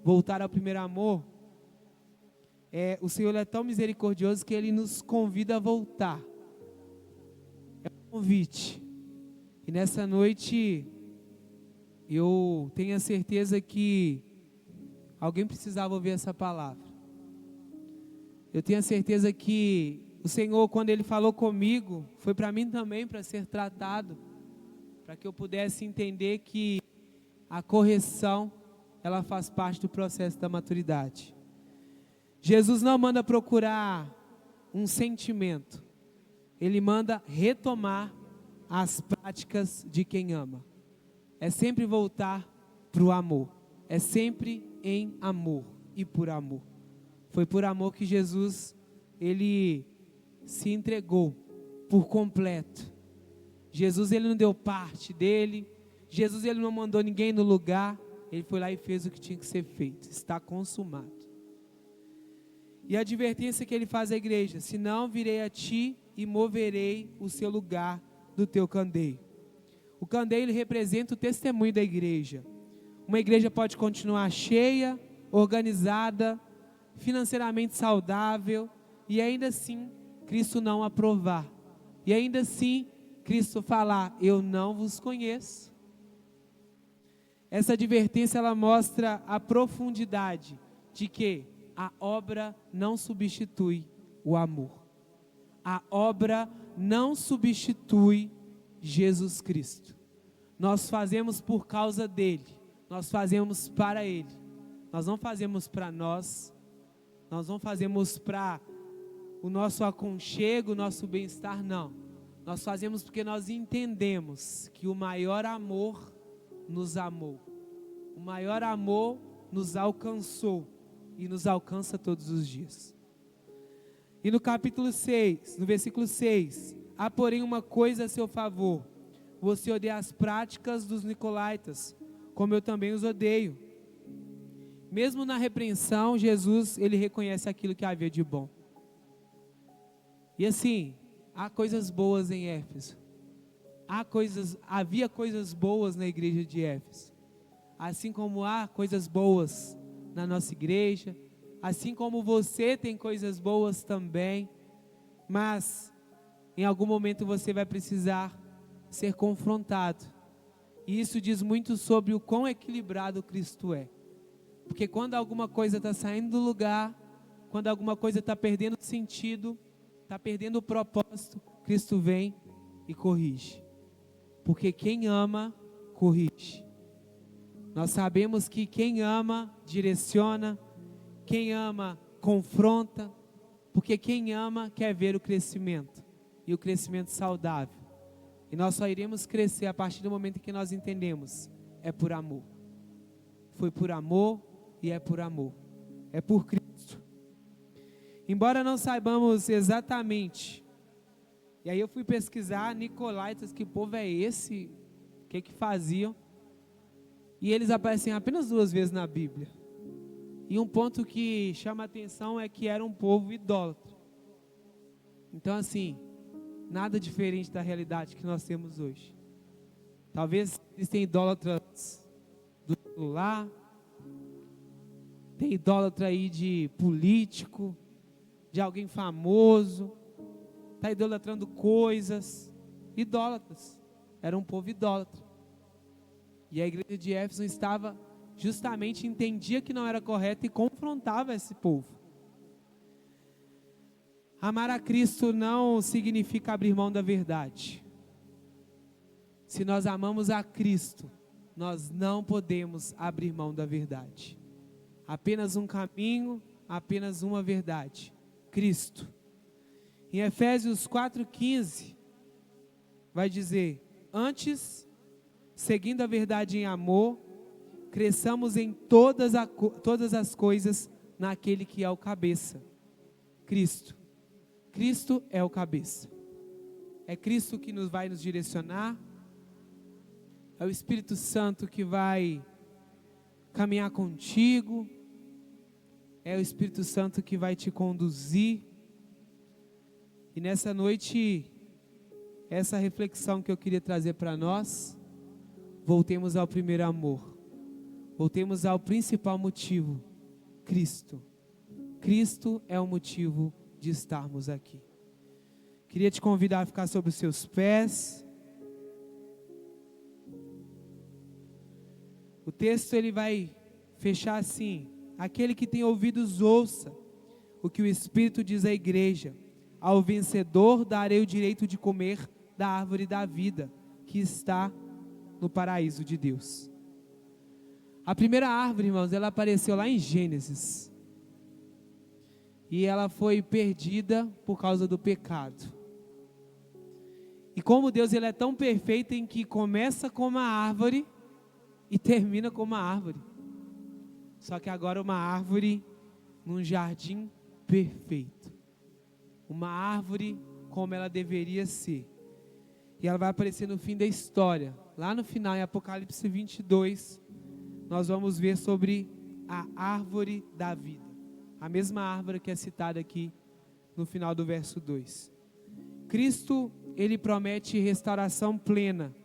voltar ao primeiro amor. O Senhor é tão misericordioso que Ele nos convida a voltar. É um convite. E nessa noite, eu tenho a certeza que alguém precisava ouvir essa palavra. Eu tenho a certeza que o Senhor, quando Ele falou comigo, foi para mim também, para ser tratado, para que eu pudesse entender que a correção, ela faz parte do processo da maturidade. Jesus não manda procurar um sentimento, Ele manda retomar as práticas de quem ama. É sempre voltar para o amor, é sempre em amor e por amor. Foi por amor que Jesus, Ele se entregou por completo. Jesus, Ele não deu parte dele. Jesus, Ele não mandou ninguém no lugar. Ele foi lá e fez o que tinha que ser feito. Está consumado. E a advertência que Ele faz à igreja: se não, virei a ti e moverei o seu lugar do teu candeeiro. O candeeiro, ele representa o testemunho da igreja. Uma igreja pode continuar cheia, organizada, financeiramente saudável, e ainda assim Cristo não aprovar. E ainda assim Cristo falar, eu não vos conheço. Essa advertência, ela mostra a profundidade de que a obra não substitui o amor. A obra não substitui Jesus Cristo. Nós fazemos por causa dele, nós fazemos para ele. Nós não fazemos para nós não fazemos para o nosso aconchego, o nosso bem-estar, não. Nós fazemos porque nós entendemos que o maior amor nos amou. O maior amor nos alcançou e nos alcança todos os dias. E no capítulo 6, no versículo 6, há porém uma coisa a seu favor: você odeia as práticas dos nicolaítas, como eu também os odeio. Mesmo na repreensão, Jesus, ele reconhece aquilo que havia de bom. E assim, há coisas boas em Éfeso. Havia coisas boas na igreja de Éfeso. Assim como há coisas boas na nossa igreja, assim como você tem coisas boas também, mas em algum momento você vai precisar ser confrontado. E isso diz muito sobre o quão equilibrado Cristo é. Porque quando alguma coisa está saindo do lugar, quando alguma coisa está perdendo sentido, está perdendo o propósito, Cristo vem e corrige. Porque quem ama, corrige. Nós sabemos que quem ama, direciona, quem ama, confronta, porque quem ama quer ver o crescimento, e o crescimento saudável. E nós só iremos crescer a partir do momento em que nós entendemos, é por amor. Foi por amor e é por amor. É por Cristo. Embora não saibamos exatamente, e aí eu fui pesquisar, Nicolaítas, que povo é esse? O que faziam? E eles aparecem apenas 2 vezes na Bíblia. E um ponto que chama a atenção é que era um povo idólatra. Então assim, nada diferente da realidade que nós temos hoje. Talvez eles tenham idólatras do celular, tem idólatra aí de político, de alguém famoso, está idolatrando coisas, idólatras, era um povo idólatra. E a igreja de Éfeso estava, justamente entendia que não era correto e confrontava esse povo. Amar a Cristo não significa abrir mão da verdade. Se nós amamos a Cristo, nós não podemos abrir mão da verdade. Apenas um caminho, apenas uma verdade, Cristo. Em Efésios 4,15, vai dizer: antes, seguindo a verdade em amor, cresçamos em todas as coisas naquele que é o cabeça, Cristo. Cristo é o cabeça. É Cristo que vai nos direcionar. É o Espírito Santo que vai caminhar contigo. É o Espírito Santo que vai te conduzir. E nessa noite, essa reflexão que eu queria trazer para nós, voltemos ao primeiro amor. Voltemos ao principal motivo, Cristo. Cristo é o motivo de estarmos aqui. Queria te convidar a ficar sobre os seus pés. O texto ele vai fechar assim: aquele que tem ouvidos ouça o que o Espírito diz à igreja. Ao vencedor darei o direito de comer da árvore da vida que está no paraíso de Deus. A primeira árvore, irmãos, ela apareceu lá em Gênesis. E ela foi perdida por causa do pecado. E como Deus ele é tão perfeito em que começa com uma árvore e termina com uma árvore. Só que agora uma árvore num jardim perfeito. Uma árvore como ela deveria ser. E ela vai aparecer no fim da história. Lá no final, em Apocalipse 22, nós vamos ver sobre a árvore da vida. A mesma árvore que é citada aqui no final do verso 2. Cristo, ele promete restauração plena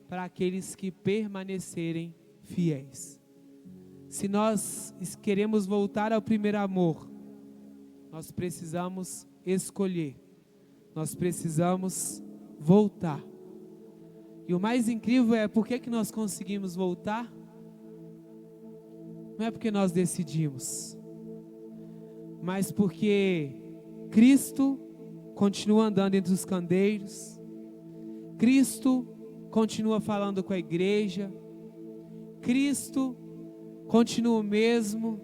para aqueles que permanecerem fiéis. Se nós queremos voltar ao primeiro amor, nós precisamos escolher. Nós precisamos voltar. E o mais incrível é por que nós conseguimos voltar? Não é porque nós decidimos, mas porque Cristo continua andando entre os candeiros, Cristo continua falando com a igreja, Cristo continua o mesmo,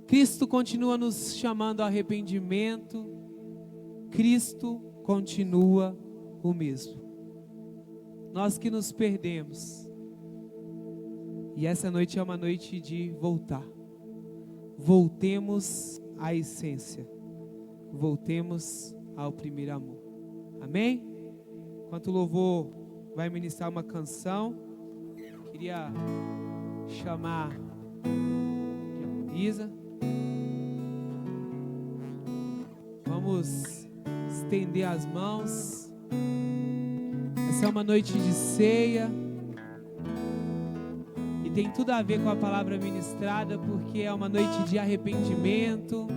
Cristo continua nos chamando ao arrependimento, Cristo continua o mesmo. Nós que nos perdemos, e essa noite é uma noite de voltar. Voltemos à essência. Voltemos ao primeiro amor. Amém? Enquanto o louvor vai ministrar uma canção, queria chamar a Isa. Vamos estender as mãos. Essa é uma noite de ceia. E tem tudo a ver com a palavra ministrada, porque é uma noite de arrependimento.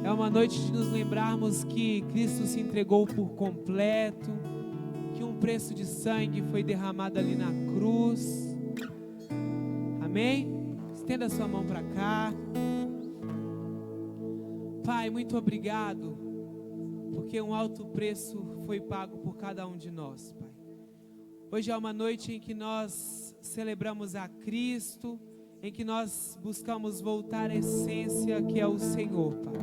É uma noite de nos lembrarmos que Cristo se entregou por completo, que um preço de sangue foi derramado ali na cruz. Amém? Estenda a sua mão para cá. Pai, muito obrigado, porque um alto preço foi pago por cada um de nós, Pai. Hoje é uma noite em que nós celebramos a Cristo, em que nós buscamos voltar à essência que é o Senhor, Pai.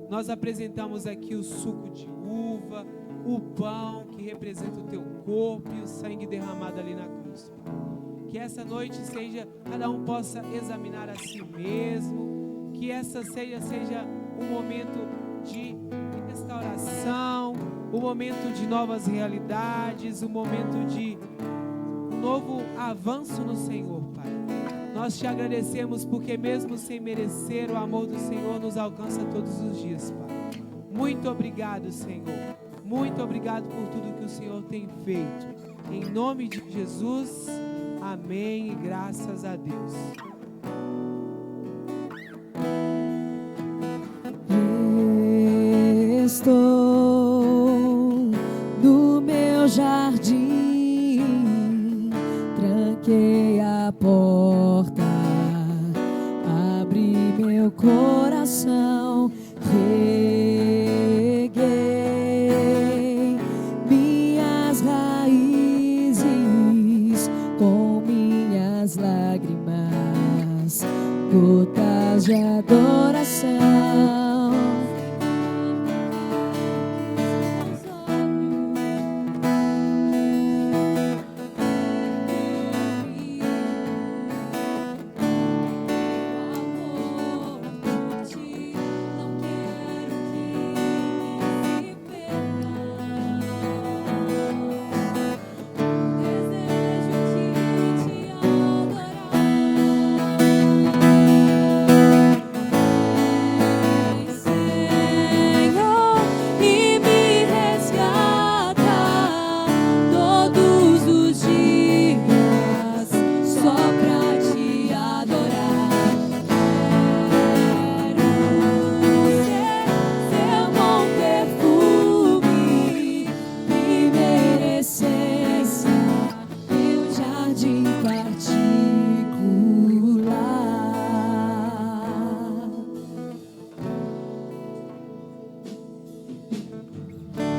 Nós apresentamos aqui o suco de uva, o pão que representa o teu corpo e o sangue derramado ali na cruz, Pai. Que essa noite cada um possa examinar a si mesmo, que essa seja um momento de restauração, um momento de novas realidades, um momento de um novo avanço no Senhor, Pai. Nós te agradecemos porque mesmo sem merecer, o amor do Senhor nos alcança todos os dias, Pai. Muito obrigado, Senhor. Muito obrigado por tudo que o Senhor tem feito. Em nome de Jesus, amém e graças a Deus. Estou no meu jardim, tranquei a porta, abri meu coração, reguei minhas raízes com minhas lágrimas, gotas de adoração.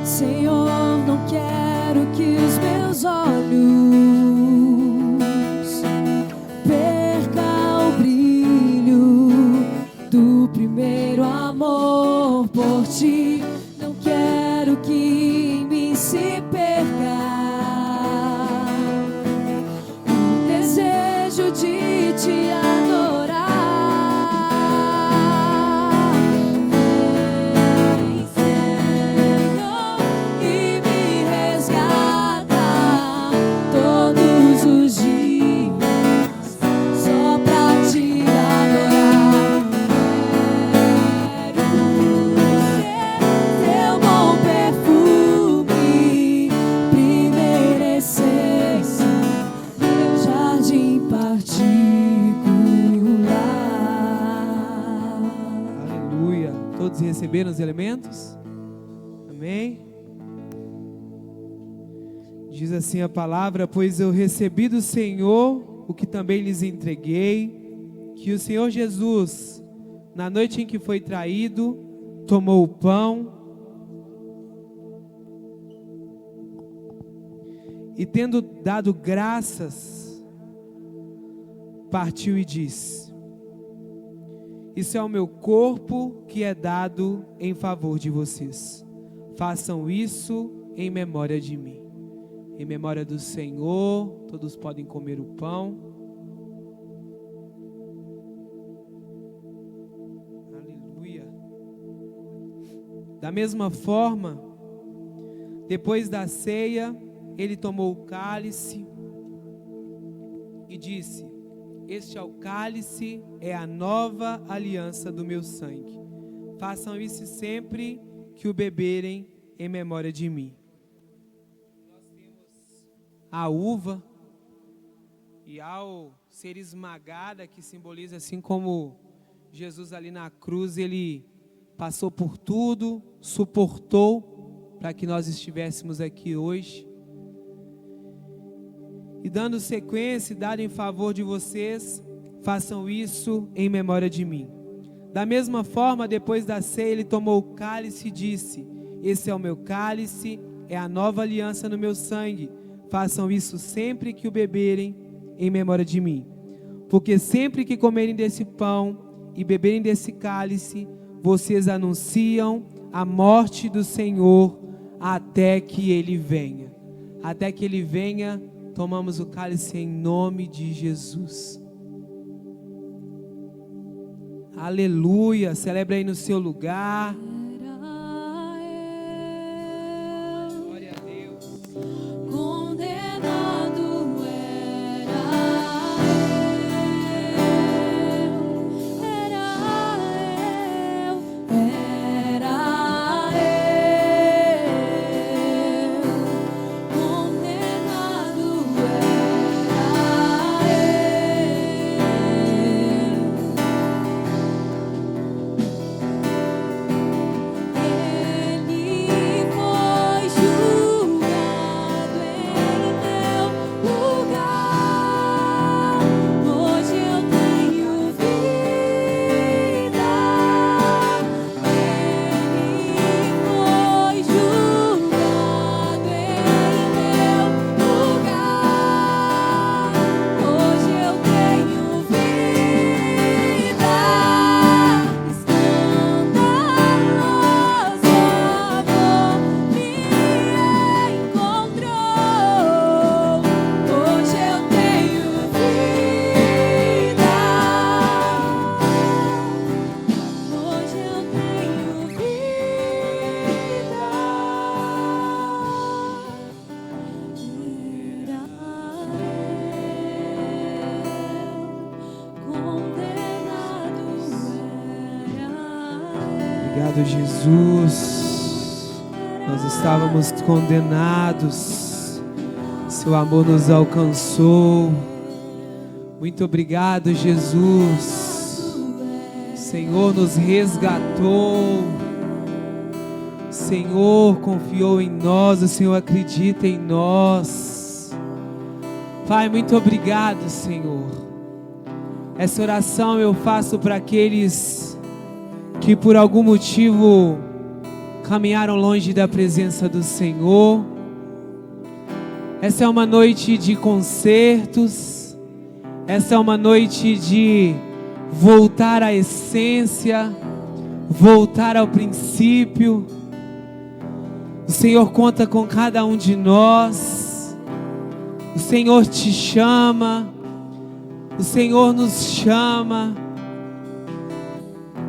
Senhor, não quero que os meus olhos percam o brilho do primeiro amor por ti. Não quero que em mim se perca o desejo de te adorar. Receberam os elementos? Amém? Diz assim a palavra: pois eu recebi do Senhor o que também lhes entreguei, que o Senhor Jesus, na noite em que foi traído, tomou o pão e, tendo dado graças, partiu e disse: isso é o meu corpo que é dado em favor de vocês. Façam isso em memória de mim. Em memória do Senhor, todos podem comer o pão. Aleluia. Da mesma forma, depois da ceia, ele tomou o cálice e disse: este é o cálice, é a nova aliança do meu sangue. Façam isso sempre que o beberem em memória de mim. Nós temos a uva, e ao ser esmagada, que simboliza assim como Jesus ali na cruz, ele passou por tudo, suportou para que nós estivéssemos aqui hoje. E dando sequência, dado em favor de vocês, façam isso em memória de mim. Da mesma forma, depois da ceia, ele tomou o cálice e disse: esse é o meu cálice, é a nova aliança no meu sangue. Façam isso sempre que o beberem em memória de mim. Porque sempre que comerem desse pão e beberem desse cálice, vocês anunciam a morte do Senhor até que Ele venha. Até que Ele venha, tomamos o cálice em nome de Jesus. Aleluia, celebra aí no seu lugar. Glória a Deus. Condenado era eu, condenado Ele foi julgado em meu lugar. Hoje eu tenho vida. Ele foi julgado em meu lugar. Hoje eu tenho vida. Escandaloso amor me encontrou. Hoje eu tenho vida. Hoje eu tenho vida. Condenado Obrigado, Jesus. Nós estávamos condenados, seu amor nos alcançou. Muito obrigado, Jesus. O Senhor nos resgatou. O Senhor confiou em nós, o Senhor acredita em nós. Pai, muito obrigado, Senhor. Essa oração eu faço para aqueles que por algum motivo caminharam longe da presença do Senhor. Essa é uma noite de concertos. Essa é uma noite de voltar à essência, voltar ao princípio. O Senhor conta com cada um de nós. O Senhor te chama. O Senhor nos chama.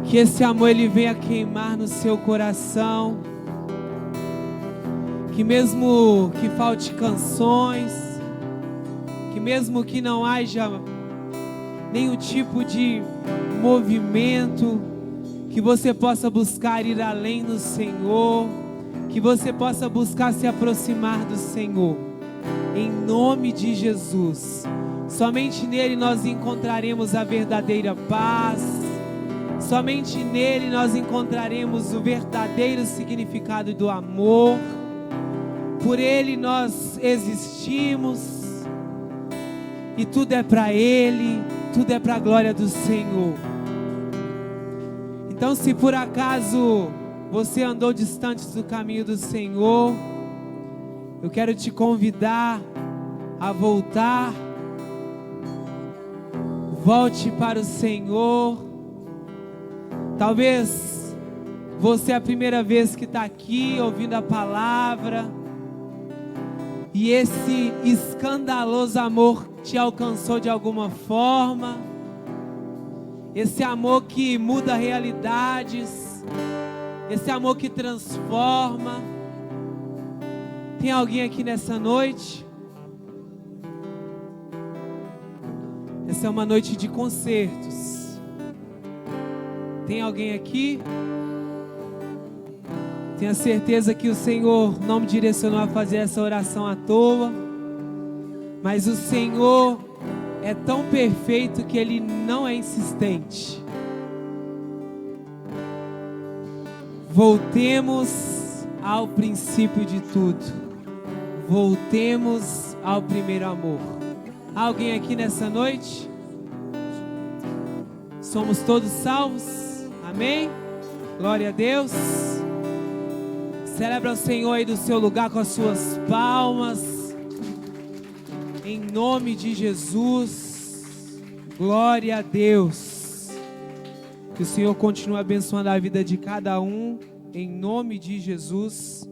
Que esse amor ele venha queimar no seu coração. Que mesmo que falte canções, que mesmo que não haja nenhum tipo de movimento, que você possa buscar ir além do Senhor, que você possa buscar se aproximar do Senhor. Em nome de Jesus. Somente nele nós encontraremos a verdadeira paz. Somente nele nós encontraremos o verdadeiro significado do amor. Por ele nós existimos. E tudo é para ele, tudo é para a glória do Senhor. Então, se por acaso você andou distante do caminho do Senhor, eu quero te convidar a voltar. Volte para o Senhor. Talvez você é a primeira vez que está aqui ouvindo a palavra e esse escandaloso amor te alcançou de alguma forma. Esse amor que muda realidades, esse amor que transforma. Tem alguém aqui nessa noite? Essa é uma noite de concertos. Tem alguém aqui? Tenha certeza que o Senhor não me direcionou a fazer essa oração à toa. Mas o Senhor é tão perfeito que Ele não é insistente. Voltemos ao princípio de tudo. Voltemos ao primeiro amor. Há alguém aqui nessa noite? Somos todos salvos? Amém? Glória a Deus. Celebra o Senhor aí do seu lugar com as suas palmas. Em Em nome de Jesus. Glória a Deus. Que o Senhor continue abençoando a vida de cada um. Em nome de Jesus.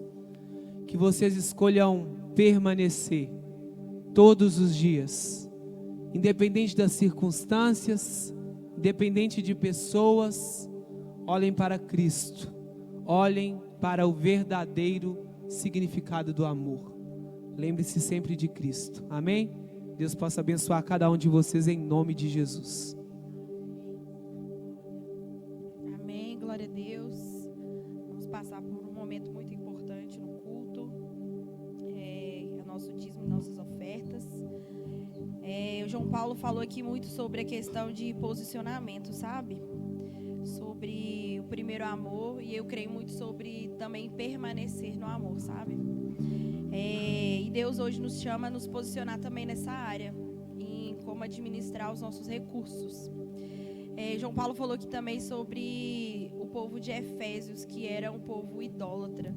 Que vocês escolham permanecer todos os dias. Independente das circunstâncias, independente de pessoas, olhem para Cristo. Olhem para o verdadeiro significado do amor. Lembre-se sempre de Cristo. Amém? Deus possa abençoar cada um de vocês em nome de Jesus. Amém, glória a Deus. Vamos passar por um momento muito importante no culto. É o nosso dízimo e nossas ofertas. O João Paulo falou aqui muito sobre a questão de posicionamento, sabe? Sobre o primeiro amor, e eu creio muito sobre também permanecer no amor, sabe? E Deus hoje nos chama a nos posicionar também nessa área, em como administrar os nossos recursos. João Paulo falou aqui também sobre o povo de Efésios, que era um povo idólatra.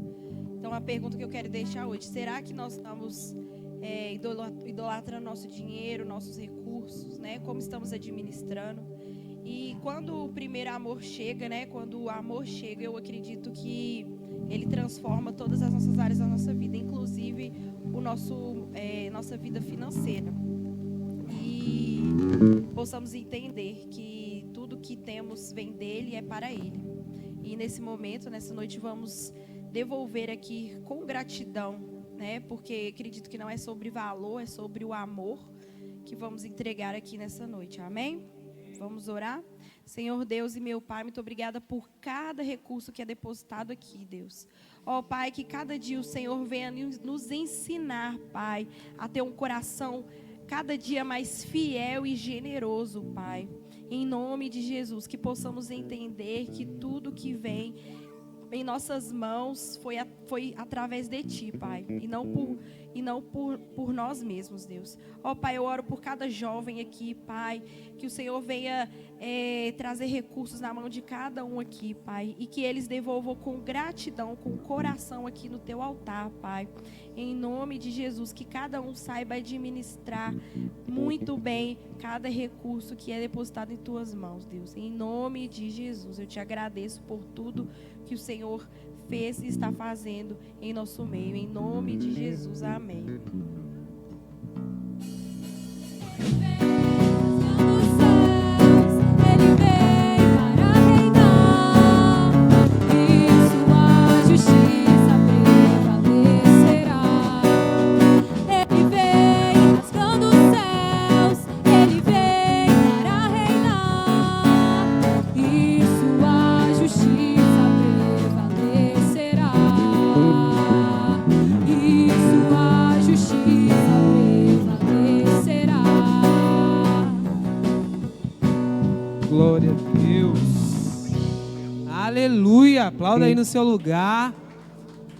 Então a pergunta que eu quero deixar hoje: será que nós estamos idolatrando nosso dinheiro, nossos recursos, né? Como estamos administrando? E quando o primeiro amor chega, né? Quando o amor chega, eu acredito que ele transforma todas as nossas áreas da nossa vida, inclusive nossa vida financeira. E possamos entender que tudo que temos vem dele e é para ele. E nesse momento, nessa noite, vamos devolver aqui com gratidão, né? Porque acredito que não é sobre valor, é sobre o amor que vamos entregar aqui nessa noite. Amém? Vamos orar? Senhor Deus e meu Pai, muito obrigada por cada recurso que é depositado aqui, Deus. Ó Pai, que cada dia o Senhor venha nos ensinar, Pai, a ter um coração cada dia mais fiel e generoso, Pai. Em nome de Jesus, que possamos entender que tudo que vem em nossas mãos foi através de Ti, Pai, e não por nós mesmos, Deus. Ó Pai, eu oro por cada jovem aqui, Pai, que o Senhor venha trazer recursos na mão de cada um aqui, Pai, e que eles devolvam com gratidão, com coração aqui no Teu altar, Pai. Em nome de Jesus, que cada um saiba administrar muito bem cada recurso que é depositado em Tuas mãos, Deus. Em nome de Jesus, eu Te agradeço por tudo que o Senhor fez e está fazendo em nosso meio. Em nome de Jesus, amém. Glória a Deus. Aleluia. Aplauda aí no seu lugar.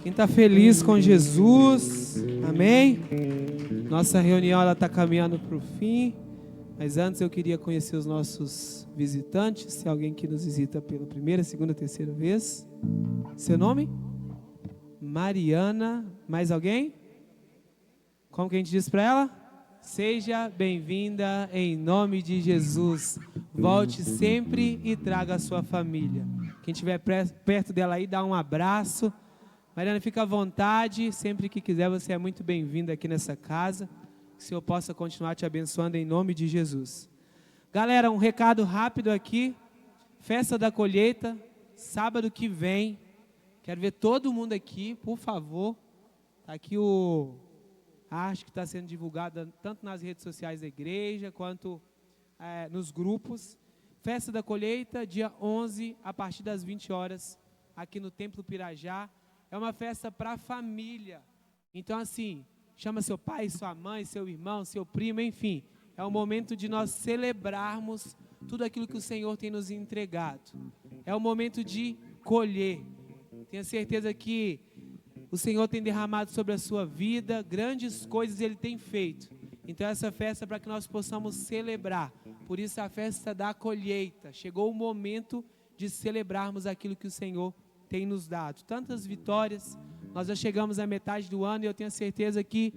Quem está feliz com Jesus. Amém. Nossa reunião está caminhando para o fim. Mas antes eu queria conhecer os nossos visitantes. Se alguém que nos visita pela primeira, segunda, terceira vez. Seu nome? Mariana. Mais alguém? Como que a gente diz para ela? Seja bem-vinda em nome de Jesus. Volte sempre e traga a sua família. Quem estiver perto dela aí, dá um abraço. Mariana, fica à vontade. Sempre que quiser, você é muito bem-vinda aqui nessa casa. Que o Senhor possa continuar te abençoando em nome de Jesus. Galera, um recado rápido aqui. Festa da colheita, sábado que vem. Quero ver todo mundo aqui, por favor. Está aqui acho que está sendo divulgada tanto nas redes sociais da igreja, quanto nos grupos. Festa da colheita, dia 11, a partir das 20 horas, aqui no Templo Pirajá. É uma festa para a família. Então, assim, chama seu pai, sua mãe, seu irmão, seu primo, enfim. É um momento de nós celebrarmos tudo aquilo que o Senhor tem nos entregado. É um momento de colher. Tenho certeza que o Senhor tem derramado sobre a sua vida, grandes coisas Ele tem feito. Então essa festa é para que nós possamos celebrar. Por isso a festa da colheita. Chegou o momento de celebrarmos aquilo que o Senhor tem nos dado. Tantas vitórias, nós já chegamos à metade do ano e eu tenho certeza que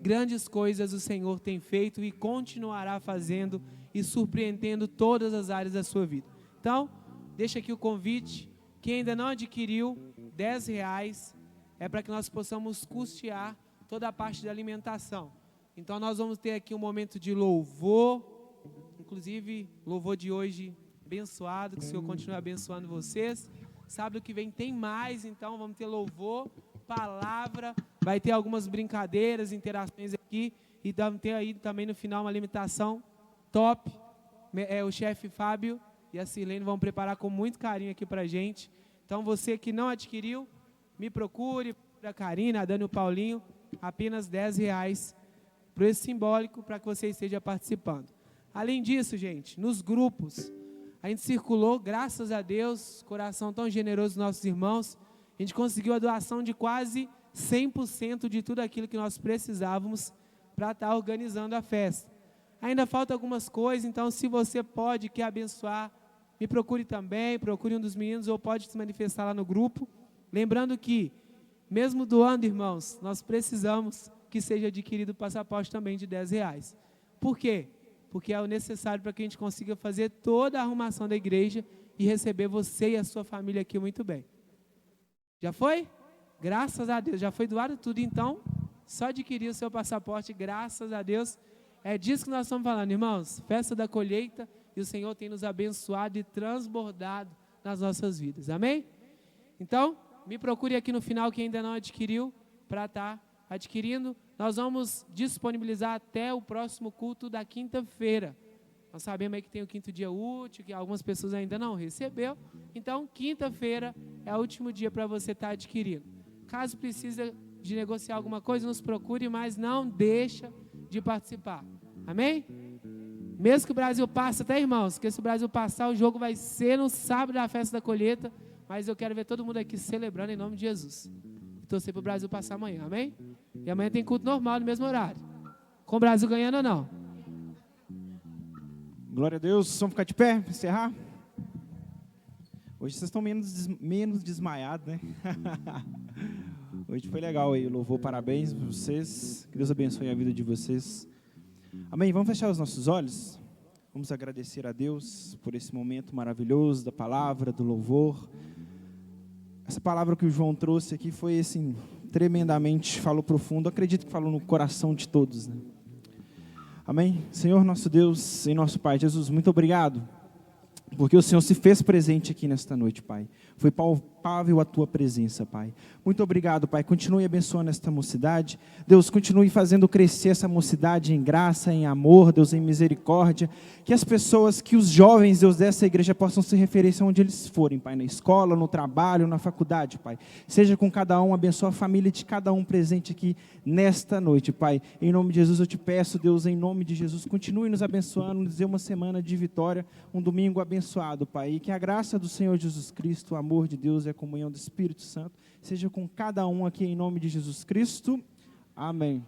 grandes coisas o Senhor tem feito e continuará fazendo e surpreendendo todas as áreas da sua vida. Então, deixa aqui o convite. Quem ainda não adquiriu, R$10 é para que nós possamos custear toda a parte da alimentação. Então, nós vamos ter aqui um momento de louvor, inclusive, louvor de hoje abençoado, que o Senhor continue abençoando vocês. Sábado que vem tem mais, então vamos ter louvor, palavra, vai ter algumas brincadeiras, interações aqui, e vamos ter aí também no final uma alimentação top. O chefe Fábio e a Sirlene vão preparar com muito carinho aqui para a gente. Então, você que não adquiriu, me procure, a Karina, a Dani e o Paulinho, apenas R$10, preço simbólico para que você esteja participando. Além disso, gente, nos grupos, a gente circulou, graças a Deus, coração tão generoso dos nossos irmãos, a gente conseguiu a doação de quase 100% de tudo aquilo que nós precisávamos para estar organizando a festa. Ainda faltam algumas coisas, então se você pode, quer abençoar, me procure também, procure um dos meninos ou pode se manifestar lá no grupo. Lembrando que, mesmo doando, irmãos, nós precisamos que seja adquirido o passaporte também de R$10. Por quê? Porque é o necessário para que a gente consiga fazer toda a arrumação da igreja e receber você e a sua família aqui muito bem. Já foi? Graças a Deus, já foi doado tudo, então, só adquirir o seu passaporte, graças a Deus. É disso que nós estamos falando, irmãos, festa da colheita, e o Senhor tem nos abençoado e transbordado nas nossas vidas, amém? Então, me procure aqui no final, quem ainda não adquiriu, para estar adquirindo. Nós vamos disponibilizar até o próximo culto da quinta-feira. Nós sabemos aí que tem o quinto dia útil, que algumas pessoas ainda não recebeu. Então, quinta-feira é o último dia para você estar adquirindo. Caso precise de negociar alguma coisa, nos procure, mas não deixa de participar. Amém? Mesmo que o Brasil passe, até irmãos, porque se o Brasil passar, o jogo vai ser no sábado da festa da colheita, mas eu quero ver todo mundo aqui celebrando em nome de Jesus. Torcer para o Brasil passar amanhã, amém? E amanhã tem culto normal no mesmo horário. Com o Brasil ganhando ou não? Glória a Deus. Vamos ficar de pé para encerrar? Hoje vocês estão menos desmaiados, né? Hoje foi legal aí, louvor, parabéns para vocês. Que Deus abençoe a vida de vocês. Amém? Vamos fechar os nossos olhos. Vamos agradecer a Deus por esse momento maravilhoso da palavra, do louvor. Essa palavra que o João trouxe aqui foi assim, tremendamente, falou profundo. Acredito que falou no coração de todos, né? Amém? Senhor nosso Deus e nosso Pai Jesus, muito obrigado, porque o Senhor se fez presente aqui nesta noite, Pai. Foi palpável a Tua presença, Pai. Muito obrigado, Pai. Continue abençoando esta mocidade. Deus, continue fazendo crescer essa mocidade em graça, em amor, Deus, em misericórdia. Que as pessoas, que os jovens, Deus, dessa igreja possam ser referência onde eles forem, Pai. Na escola, no trabalho, na faculdade, Pai. Seja com cada um, abençoa a família de cada um presente aqui nesta noite, Pai. Em nome de Jesus eu te peço, Deus, em nome de Jesus, continue nos abençoando, nos dê uma semana de vitória, um domingo abençoado, Pai. E que a graça do Senhor Jesus Cristo, o amor de Deus e a comunhão do Espírito Santo seja com cada um aqui em nome de Jesus Cristo. Amém.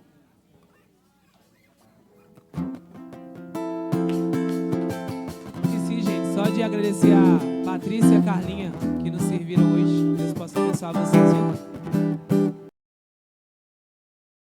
Esqueci, gente, só de agradecer a Patrícia e a Carlinha que nos serviram hoje. Deus possa abençoar vocês, viu?